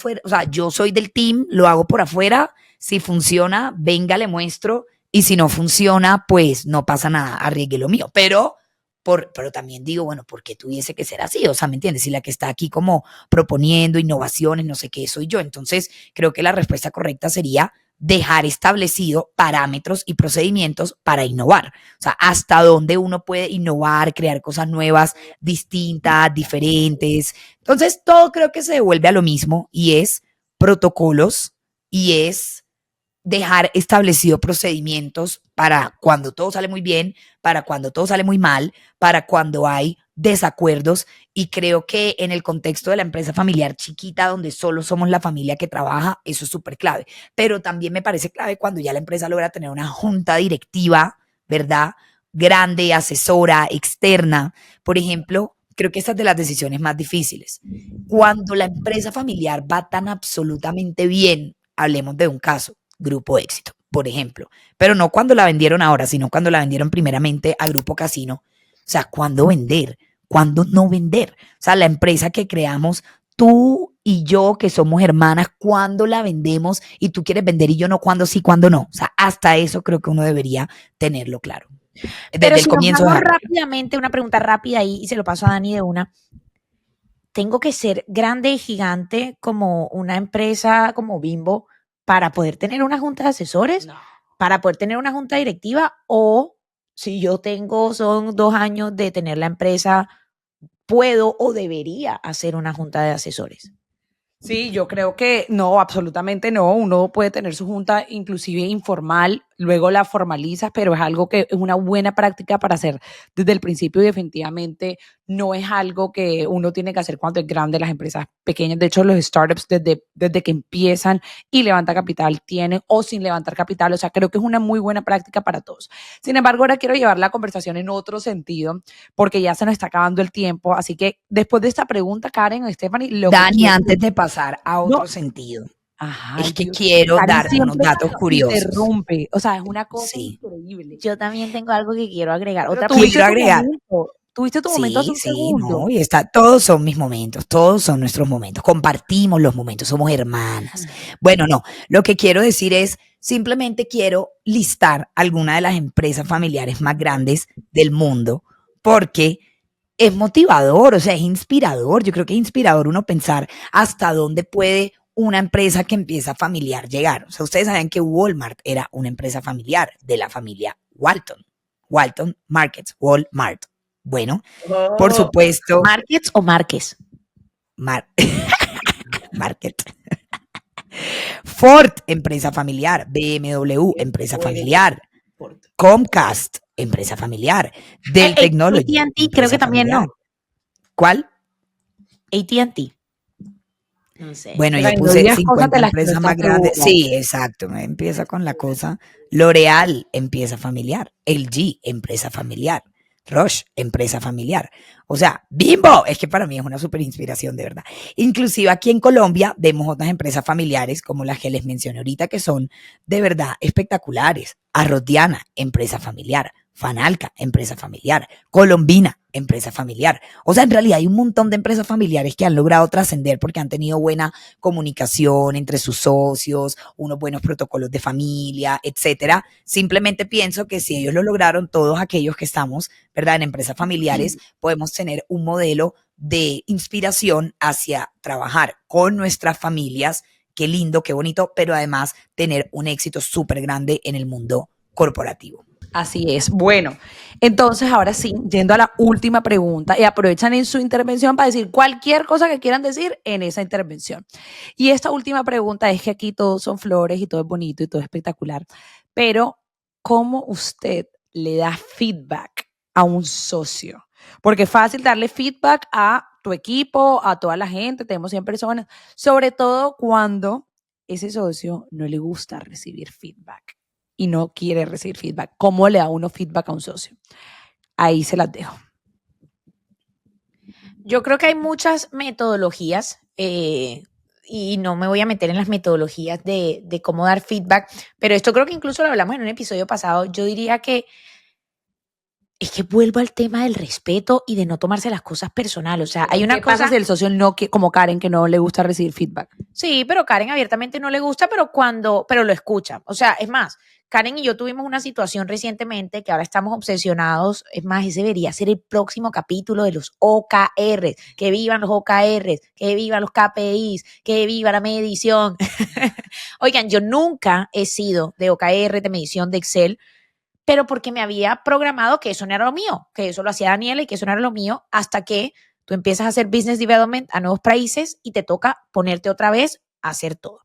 soy del team, lo hago por afuera. Si funciona, venga, le muestro. Y si no funciona, pues no pasa nada, arriesgue lo mío. Pero también digo, bueno, ¿por qué tuviese que ser así? O sea, ¿me entiendes? Si la que está aquí como proponiendo innovaciones, no sé qué, soy yo. Entonces, creo que la respuesta correcta sería dejar establecido parámetros y procedimientos para innovar. O sea, hasta dónde uno puede innovar, crear cosas nuevas, distintas, diferentes. Entonces, todo creo que se devuelve a lo mismo y es protocolos y es dejar establecidos procedimientos para cuando todo sale muy bien, para cuando todo sale muy mal, para cuando hay desacuerdos. Y creo que en el contexto de la empresa familiar chiquita, donde solo somos la familia que trabaja, eso es súper clave. Pero también me parece clave cuando ya la empresa logra tener una junta directiva, ¿verdad? Grande, asesora, externa. Por ejemplo, creo que esta es de las decisiones más difíciles. Cuando la empresa familiar va tan absolutamente bien, hablemos de un caso, Grupo Éxito, por ejemplo, pero no cuando la vendieron ahora, sino cuando la vendieron primeramente a Grupo Casino. O sea, ¿cuándo vender? ¿Cuándo no vender? O sea, la empresa que creamos, tú y yo, que somos hermanas, ¿cuándo la vendemos? Y tú quieres vender y yo no, ¿cuándo sí, cuándo no? O sea, hasta eso creo que uno debería tenerlo claro. Desde Pero el si nos comienzo. vamos rápidamente, una pregunta rápida ahí, y se lo paso a Dani de una. ¿Tengo que ser grande y gigante como una empresa como Bimbo para poder tener una junta de asesores? No. ¿Para poder tener una junta directiva? O si yo son 2 años de tener la empresa, ¿puedo o debería hacer una junta de asesores? Sí, yo creo que no, absolutamente no. Uno puede tener su junta inclusive informal, luego la formalizas, pero es algo que es una buena práctica para hacer desde el principio y definitivamente no es algo que uno tiene que hacer cuando es grande. Las empresas pequeñas, de hecho los startups desde que empiezan y levantan capital tienen o sin levantar capital, o sea, creo que es una muy buena práctica para todos. Sin embargo, ahora quiero llevar la conversación en otro sentido porque ya se nos está acabando el tiempo, así que después de esta pregunta, Karen o Stephanie, Dani, antes de pasar a otro No. sentido, Ajá, es que Dios, quiero Karen dar unos siempre datos nos curiosos. interrumpe, o sea, es una cosa Sí. increíble. Yo también tengo algo que quiero agregar. Pero Otra tuviste Quiero tu agregar. momento, tuviste tu momento hace un Sí, segundo. no, y todos son mis momentos, todos son nuestros momentos, compartimos los momentos, somos hermanas. Bueno, no, lo que quiero decir es, simplemente quiero listar algunas de las empresas familiares más grandes del mundo, porque es motivador, o sea, es inspirador. Yo creo que es inspirador uno pensar hasta dónde puede una empresa que empieza familiar llegar. O sea, ustedes saben que Walmart era una empresa familiar de la familia Walton Markets, Walmart, Bueno, por supuesto, ¿Markets o Márquez? Mar- Market. Ford, empresa familiar. BMW, empresa familiar. Comcast, empresa familiar. Dell Technology, AT&T creo que también familiar. no. ¿Cuál? AT&T. No sé. Bueno, yo Dani, no puse digas cosas 50 de las que no empresas más estás grandes. segura. Sí, exacto. Empieza con la cosa. L'Oreal, empresa familiar. LG, empresa familiar. Roche, empresa familiar. O sea, Bimbo, es que para mí es una súper inspiración, de verdad. Inclusive aquí en Colombia vemos otras empresas familiares, como las que les mencioné ahorita, que son de verdad espectaculares. Arrotiana, empresa familiar. Fanalca, empresa familiar. Colombina, empresa familiar. O sea, en realidad hay un montón de empresas familiares que han logrado trascender porque han tenido buena comunicación entre sus socios, unos buenos protocolos de familia, etcétera. Simplemente pienso que si ellos lo lograron, todos aquellos que estamos, ¿verdad?, en empresas familiares, podemos tener un modelo de inspiración hacia trabajar con nuestras familias. Qué lindo, qué bonito, pero además tener un éxito súper grande en el mundo corporativo. Así es. Bueno, entonces ahora sí, yendo a la última pregunta, y aprovechan en su intervención para decir cualquier cosa que quieran decir en esa intervención. Y esta última pregunta es que aquí todos son flores y todo es bonito y todo es espectacular, pero ¿cómo usted le da feedback a un socio? Porque es fácil darle feedback a tu equipo, a toda la gente, tenemos 100 personas, sobre todo cuando ese socio no le gusta recibir feedback y no quiere recibir feedback. ¿Cómo le da uno feedback a un socio? Ahí se las dejo. Yo creo que hay muchas metodologías y no me voy a meter en las metodologías de cómo dar feedback, pero esto creo que incluso lo hablamos en un episodio pasado. Yo diría que es que vuelvo al tema del respeto y de no tomarse las cosas personales. O sea, hay una ¿Qué pasa cosa. si el socio no, como Karen, que no le gusta recibir feedback? Sí, pero Karen abiertamente no le gusta, pero lo escucha. O sea, es más, Karen y yo tuvimos una situación recientemente que ahora estamos obsesionados. Es más, ese debería ser el próximo capítulo de los OKRs. Que vivan los OKRs, que vivan los KPIs, que viva la medición. Oigan, yo nunca he sido de OKR, de medición, de Excel, pero porque me había programado que eso no era lo mío, que eso lo hacía Daniela y que eso no era lo mío, hasta que tú empiezas a hacer business development a nuevos países y te toca ponerte otra vez a hacer todo.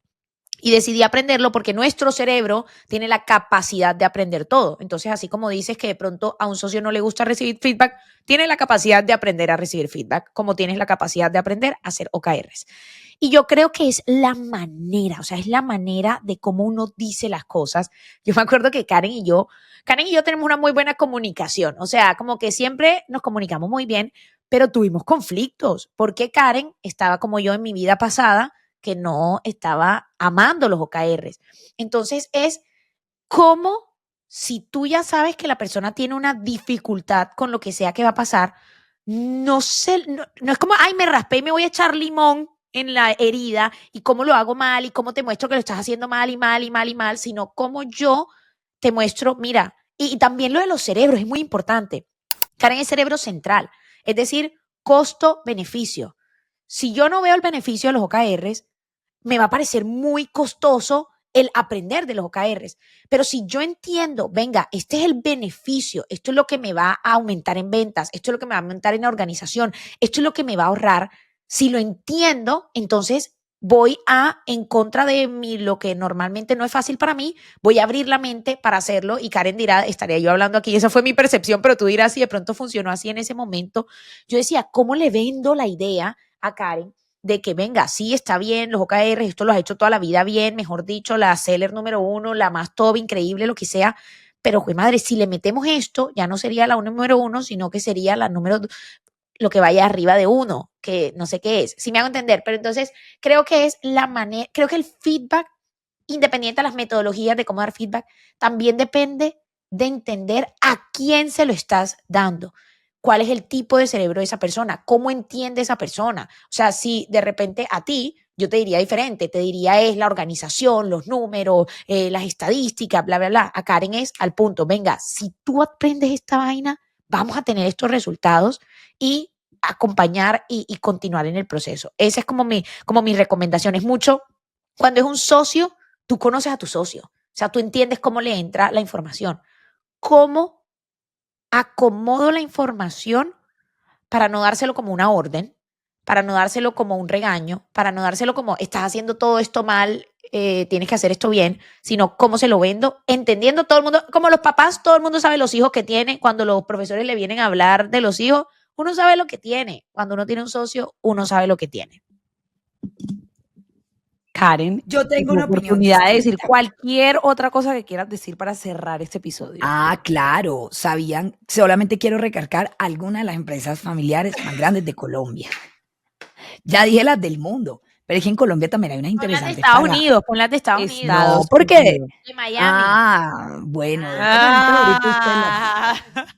Y decidí aprenderlo porque nuestro cerebro tiene la capacidad de aprender todo. Entonces, así como dices que de pronto a un socio no le gusta recibir feedback, tiene la capacidad de aprender a recibir feedback, como tienes la capacidad de aprender a hacer OKRs. Y yo creo que es la manera, o sea, es la manera de cómo uno dice las cosas. Yo me acuerdo que Karen y yo tenemos una muy buena comunicación, o sea, como que siempre nos comunicamos muy bien, pero tuvimos conflictos, porque Karen estaba como yo en mi vida pasada, que no estaba amando los OKRs. Entonces es como si tú ya sabes que la persona tiene una dificultad con lo que sea que va a pasar, no sé, no es como, ay, me raspé y me voy a echar limón en la herida y cómo lo hago mal y cómo te muestro que lo estás haciendo mal y mal y mal y mal, sino cómo yo te muestro, mira, y también lo de los cerebros es muy importante. Karen es cerebro central, es decir, costo-beneficio. Si yo no veo el beneficio de los OKRs, me va a parecer muy costoso el aprender de los OKRs. Pero si yo entiendo, venga, este es el beneficio, esto es lo que me va a aumentar en ventas, esto es lo que me va a aumentar en la organización, esto es lo que me va a ahorrar, si lo entiendo, entonces voy a, en contra de mí, lo que normalmente no es fácil para mí, voy a abrir la mente para hacerlo y Karen dirá, estaría yo hablando aquí, esa fue mi percepción, pero tú dirás si de pronto funcionó así en ese momento. Yo decía, ¿cómo le vendo la idea a Karen de que venga, sí, está bien, los OKRs, esto lo has hecho toda la vida bien, mejor dicho, la seller número 1, la más top, increíble, lo que sea, pero, güey, madre, si le metemos esto, ya no sería la número 1, sino que sería la número, lo que vaya arriba de 1, que no sé qué es, si me hago entender, pero entonces creo que es la manera, creo que el feedback, independiente de las metodologías de cómo dar feedback, también depende de entender a quién se lo estás dando. ¿Cuál es el tipo de cerebro de esa persona? ¿Cómo entiende esa persona? O sea, si de repente a ti, yo te diría diferente, te diría es la organización, los números, las estadísticas, bla, bla, bla. A Karen es al punto, venga, si tú aprendes esta vaina, vamos a tener estos resultados y acompañar y continuar en el proceso. Esa es como mi recomendación. Es mucho, cuando es un socio, tú conoces a tu socio. O sea, tú entiendes cómo le entra la información. ¿Cómo acomodo la información para no dárselo como una orden, para no dárselo como un regaño, para no dárselo como estás haciendo todo esto mal, tienes que hacer esto bien, sino cómo se lo vendo, entendiendo todo el mundo, como los papás, todo el mundo sabe los hijos que tiene, cuando los profesores le vienen a hablar de los hijos, uno sabe lo que tiene, cuando uno tiene un socio, uno sabe lo que tiene. Karen, Yo tengo tu una opinión oportunidad de decir distinta. cualquier otra cosa que quieras decir para cerrar este episodio. Ah, claro, sabían, solamente quiero recargar algunas de las empresas familiares más grandes de Colombia. Ya dije las del mundo, pero es que en Colombia también hay unas Pon las de interesantes Estados para... Unidos, pon las de Estados Unidos, Estados No, ¿por qué? Unidos. de Miami. Ah, bueno, de esta manera ahorita usted la...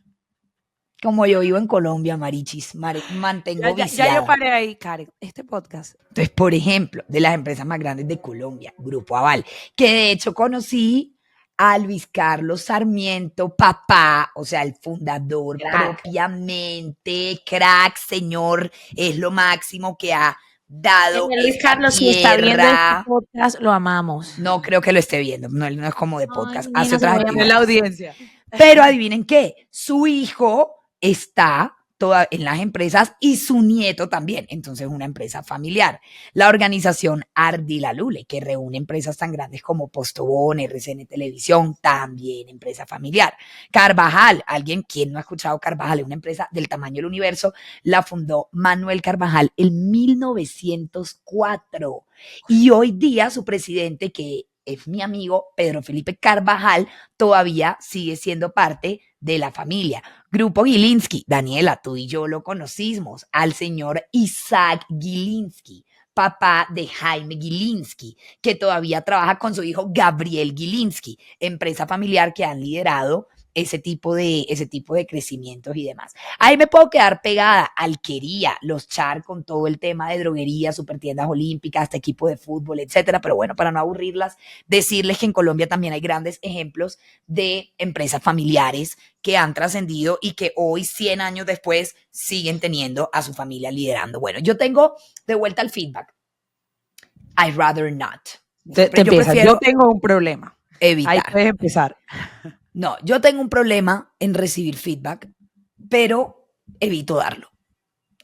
Como yo vivo en Colombia, Marichis, mantengo Ya viciada. yo paré ahí, Karen. Este podcast. Entonces, por ejemplo, de las empresas más grandes de Colombia, Grupo Aval, que de hecho conocí a Luis Carlos Sarmiento, papá, o sea, el fundador Crack. propiamente, crack, señor, es lo máximo que ha dado Luis esta Carlos, si está viendo este tierra. podcast, lo amamos. No creo que lo esté viendo, no, él no es como de podcast, Ay, hace nena, se otras lo voy a actividades. la audiencia. Pero adivinen qué, su hijo está en las empresas y su nieto también, entonces una empresa familiar. La organización Ardila Lule, que reúne empresas tan grandes como Postobón, RCN Televisión, también empresa familiar. Carvajal, alguien, ¿quién no ha escuchado Carvajal? Es una empresa del tamaño del universo, la fundó Manuel Carvajal en 1904 y hoy día su presidente, que es mi amigo Pedro Felipe Carvajal, todavía sigue siendo parte de la familia. Grupo Gilinski, Daniela, tú y yo lo conocimos, al señor Isaac Gilinski, papá de Jaime Gilinski, que todavía trabaja con su hijo Gabriel Gilinski, empresa familiar que han liderado ese tipo de crecimientos y demás. Ahí me puedo quedar pegada, Alquería, los Char con todo el tema de droguería, supertiendas olímpicas, hasta equipo de fútbol, etcétera. Pero bueno, para no aburrirlas, decirles que en Colombia también hay grandes ejemplos de empresas familiares que han trascendido y que hoy, 100 años después, siguen teniendo a su familia liderando. Bueno, yo tengo de vuelta al feedback. I'd rather not. Te Yo empieza. prefiero Yo tengo un problema. Ahí evitar. puedes empezar. No, yo tengo un problema en recibir feedback, pero evito darlo.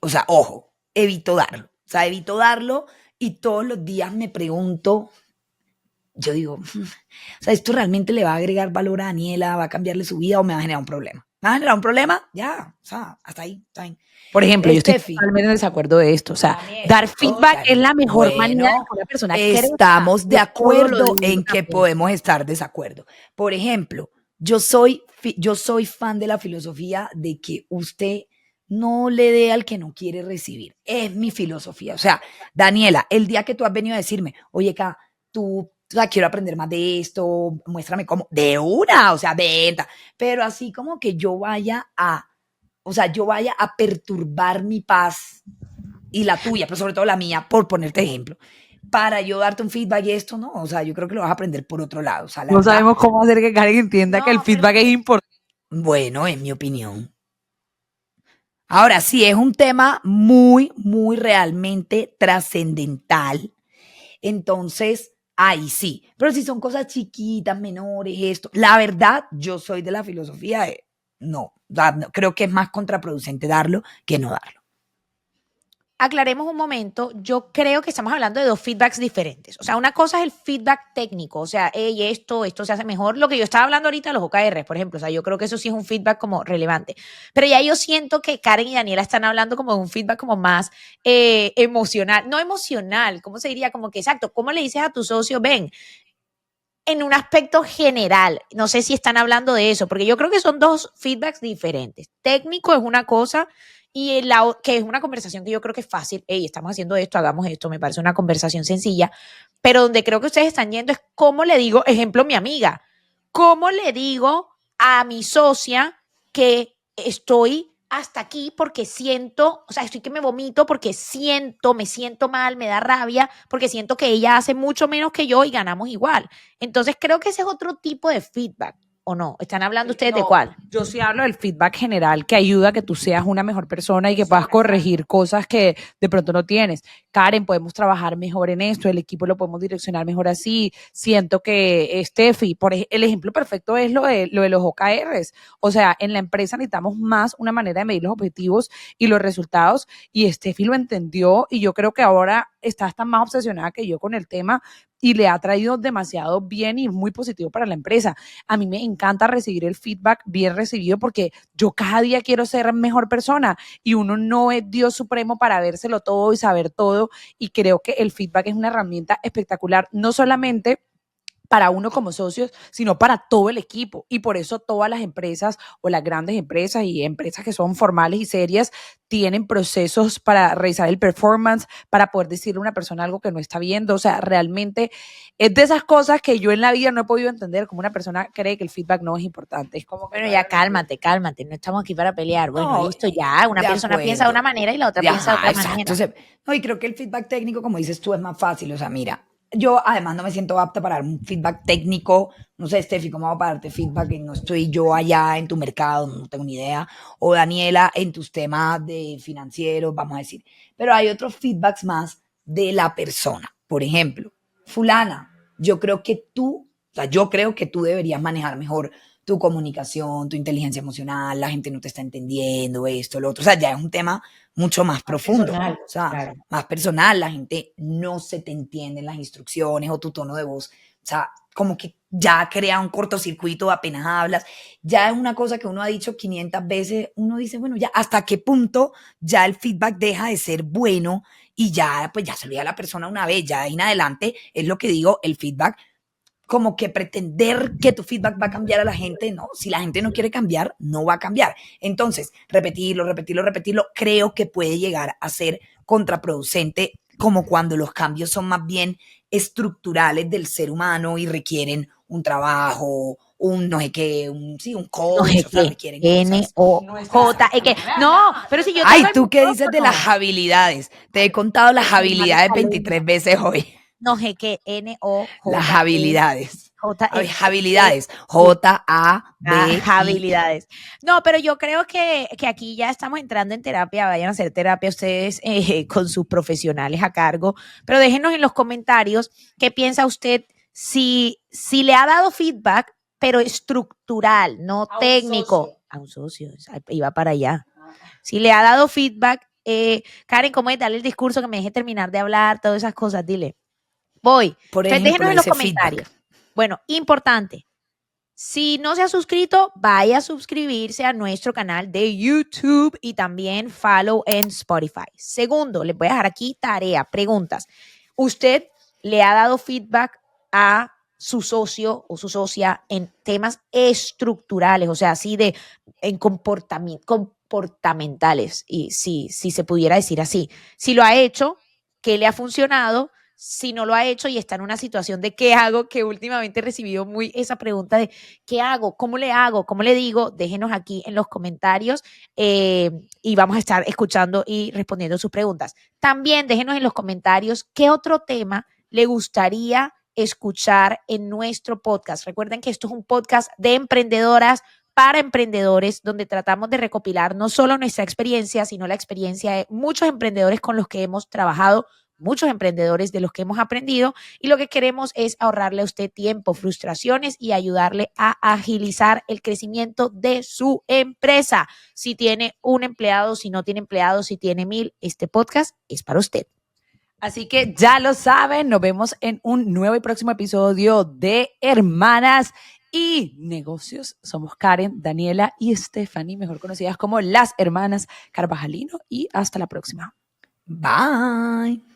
O sea, ojo, evito darlo. O sea, evito darlo y todos los días me pregunto, yo digo, o sea, ¿esto realmente le va a agregar valor a Daniela? ¿Va a cambiarle su vida o me va a generar un problema? ¿Me va a generar un problema? Ya, o sea, hasta ahí, está bien. Por ejemplo, yo estoy Steffi. totalmente en desacuerdo de esto. O sea, Daniela, dar feedback Dani, es la mejor bueno, manera de que una persona crezca. estamos de Yo todo lo acuerdo digo en que también. podemos estar desacuerdo. Por ejemplo, yo soy fan de la filosofía de que usted no le dé al que no quiere recibir. Es mi filosofía. O sea, Daniela, el día que tú has venido a decirme, oye, acá, o sea, quiero aprender más de esto, muéstrame cómo, de una, o sea, venta. Pero así como que yo vaya a perturbar mi paz y la tuya, pero sobre todo la mía, por ponerte ejemplo, para yo darte un feedback y esto, no, o sea, yo creo que lo vas a aprender por otro lado. O sea, la No verdad, sabemos cómo hacer que Karen entienda No, que el feedback es importante. bueno, en mi opinión. Ahora, sí, es un tema muy, muy realmente trascendental. Entonces, ahí sí. Pero si son cosas chiquitas, menores, esto. La verdad, yo soy de la filosofía de no, creo que es más contraproducente darlo que no darlo. Aclaremos un momento, yo creo que estamos hablando de dos feedbacks diferentes. O sea, una cosa es el feedback técnico, o sea, hey, esto se hace mejor. Lo que yo estaba hablando ahorita de los OKR, por ejemplo, o sea, yo creo que eso sí es un feedback como relevante. Pero ya yo siento que Karen y Daniela están hablando como de un feedback como más emocional. No emocional, ¿cómo se diría? Como que, exacto, ¿cómo le dices a tu socio, ven, en un aspecto general? No sé si están hablando de eso, porque yo creo que son dos feedbacks diferentes. Técnico es una cosa y que es una conversación que yo creo que es fácil. Hey, estamos haciendo esto, hagamos esto. Me parece una conversación sencilla, pero donde creo que ustedes están yendo es cómo le digo, ejemplo, mi amiga, cómo le digo a mi socia que estoy hasta aquí porque siento, o sea, estoy que me vomito porque me siento mal, me da rabia, porque siento que ella hace mucho menos que yo y ganamos igual. Entonces creo que ese es otro tipo de feedback. ¿O no? ¿Están hablando ustedes de No, cuál? Yo sí hablo del feedback general que ayuda a que tú seas una mejor persona y que puedas corregir cosas que de pronto no tienes. Karen, podemos trabajar mejor en esto, el equipo lo podemos direccionar mejor así. Siento que Steffi, el ejemplo perfecto es lo de los OKRs. O sea, en la empresa necesitamos más una manera de medir los objetivos y los resultados, y Steffi lo entendió, y yo creo que ahora está hasta más obsesionada que yo con el tema y le ha traído demasiado bien y muy positivo para la empresa. A mí me encanta recibir el feedback bien recibido porque yo cada día quiero ser mejor persona, y uno no es Dios supremo para vérselo todo y saber todo, y creo que el feedback es una herramienta espectacular, no solamente para uno como socios, sino para todo el equipo. Y por eso todas las empresas, o las grandes empresas y empresas que son formales y serias, tienen procesos para revisar el performance, para poder decirle a una persona algo que no está viendo. O sea, realmente es de esas cosas que yo en la vida no he podido entender, como una persona cree que el feedback no es importante. Es como que Bueno, ya cálmate, no estamos aquí para pelear. Bueno, No, listo, ya, una de persona piensa de una acuerdo. manera y la otra piensa de otra Exacto. manera. No, y creo que el feedback técnico, como dices tú, es más fácil. O sea, mira, yo además no me siento apta para dar un feedback técnico. No sé, Steffi, ¿cómo hago para darte feedback? Que no estoy yo allá en tu mercado, no tengo ni idea. O Daniela, en tus temas de financieros, vamos a decir. Pero hay otros feedbacks más de la persona. Por ejemplo, fulana, yo creo que tú deberías manejar mejor tu comunicación, tu inteligencia emocional, la gente no te está entendiendo, esto, lo otro. O sea, ya es un tema mucho más profundo. personal, O sea, claro. más personal, la gente no se te entiende en las instrucciones o tu tono de voz. O sea, como que ya crea un cortocircuito apenas hablas. Ya es una cosa que uno ha dicho 500 veces. Uno dice, bueno, ya hasta qué punto ya el feedback deja de ser bueno y ya, pues ya se lo diga a la persona una vez. Ya de ahí en adelante es lo que digo, el feedback, como que pretender que tu feedback va a cambiar a la gente, no, si la gente no quiere cambiar, no va a cambiar. Entonces, repetirlo, creo que puede llegar a ser contraproducente, como cuando los cambios son más bien estructurales del ser humano y requieren un trabajo, un no sé qué, un No coach, sé o sea, qué, requieren cosas. N-O-J, es que, no, pero si yo Ay, tengo el ¿tú qué dices de micrófono. las habilidades? Te he contado las Hermana habilidades Calena. 23 veces hoy. No sé qué, Las N-O-J-E, habilidades. J-E-E, Habilidades. J-A-B-I. habilidades. No, pero yo creo que aquí ya estamos entrando en terapia. Vayan a hacer terapia ustedes con sus profesionales a cargo. Pero déjenos en los comentarios qué piensa usted, si le ha dado feedback, pero estructural, no A un técnico. socio. A un socio, iba para allá. Si le ha dado feedback, Karen, ¿cómo es? Dale el discurso, que me deje terminar de hablar, todas esas cosas, dile. Voy. Por Entonces, ejemplo, déjenos en los ese comentarios. feedback. Bueno, importante. Si no se ha suscrito, vaya a suscribirse a nuestro canal de YouTube y también follow en Spotify. Segundo, les voy a dejar aquí tarea, preguntas. ¿Usted le ha dado feedback a su socio o su socia en temas estructurales, o sea, así en comportamentales, y si se pudiera decir así? Si lo ha hecho, ¿qué le ha funcionado? Si no lo ha hecho y está en una situación de qué hago, que últimamente he recibido muy esa pregunta de ¿qué hago? ¿Cómo le hago? ¿Cómo le digo? Déjenos aquí en los comentarios, y vamos a estar escuchando y respondiendo sus preguntas. También déjenos en los comentarios qué otro tema le gustaría escuchar en nuestro podcast. Recuerden que esto es un podcast de emprendedoras para emprendedores, donde tratamos de recopilar no solo nuestra experiencia, sino la experiencia de muchos emprendedores con los que hemos trabajado, muchos emprendedores de los que hemos aprendido, y lo que queremos es ahorrarle a usted tiempo, frustraciones y ayudarle a agilizar el crecimiento de su empresa. Si tiene un empleado, si no tiene empleado, si tiene 1000, este podcast es para usted. Así que ya lo saben, nos vemos en un nuevo y próximo episodio de Hermanas y Negocios. Somos Karen, Daniela y Stephanie, mejor conocidas como las Hermanas Carvajalino, y hasta la próxima. Bye.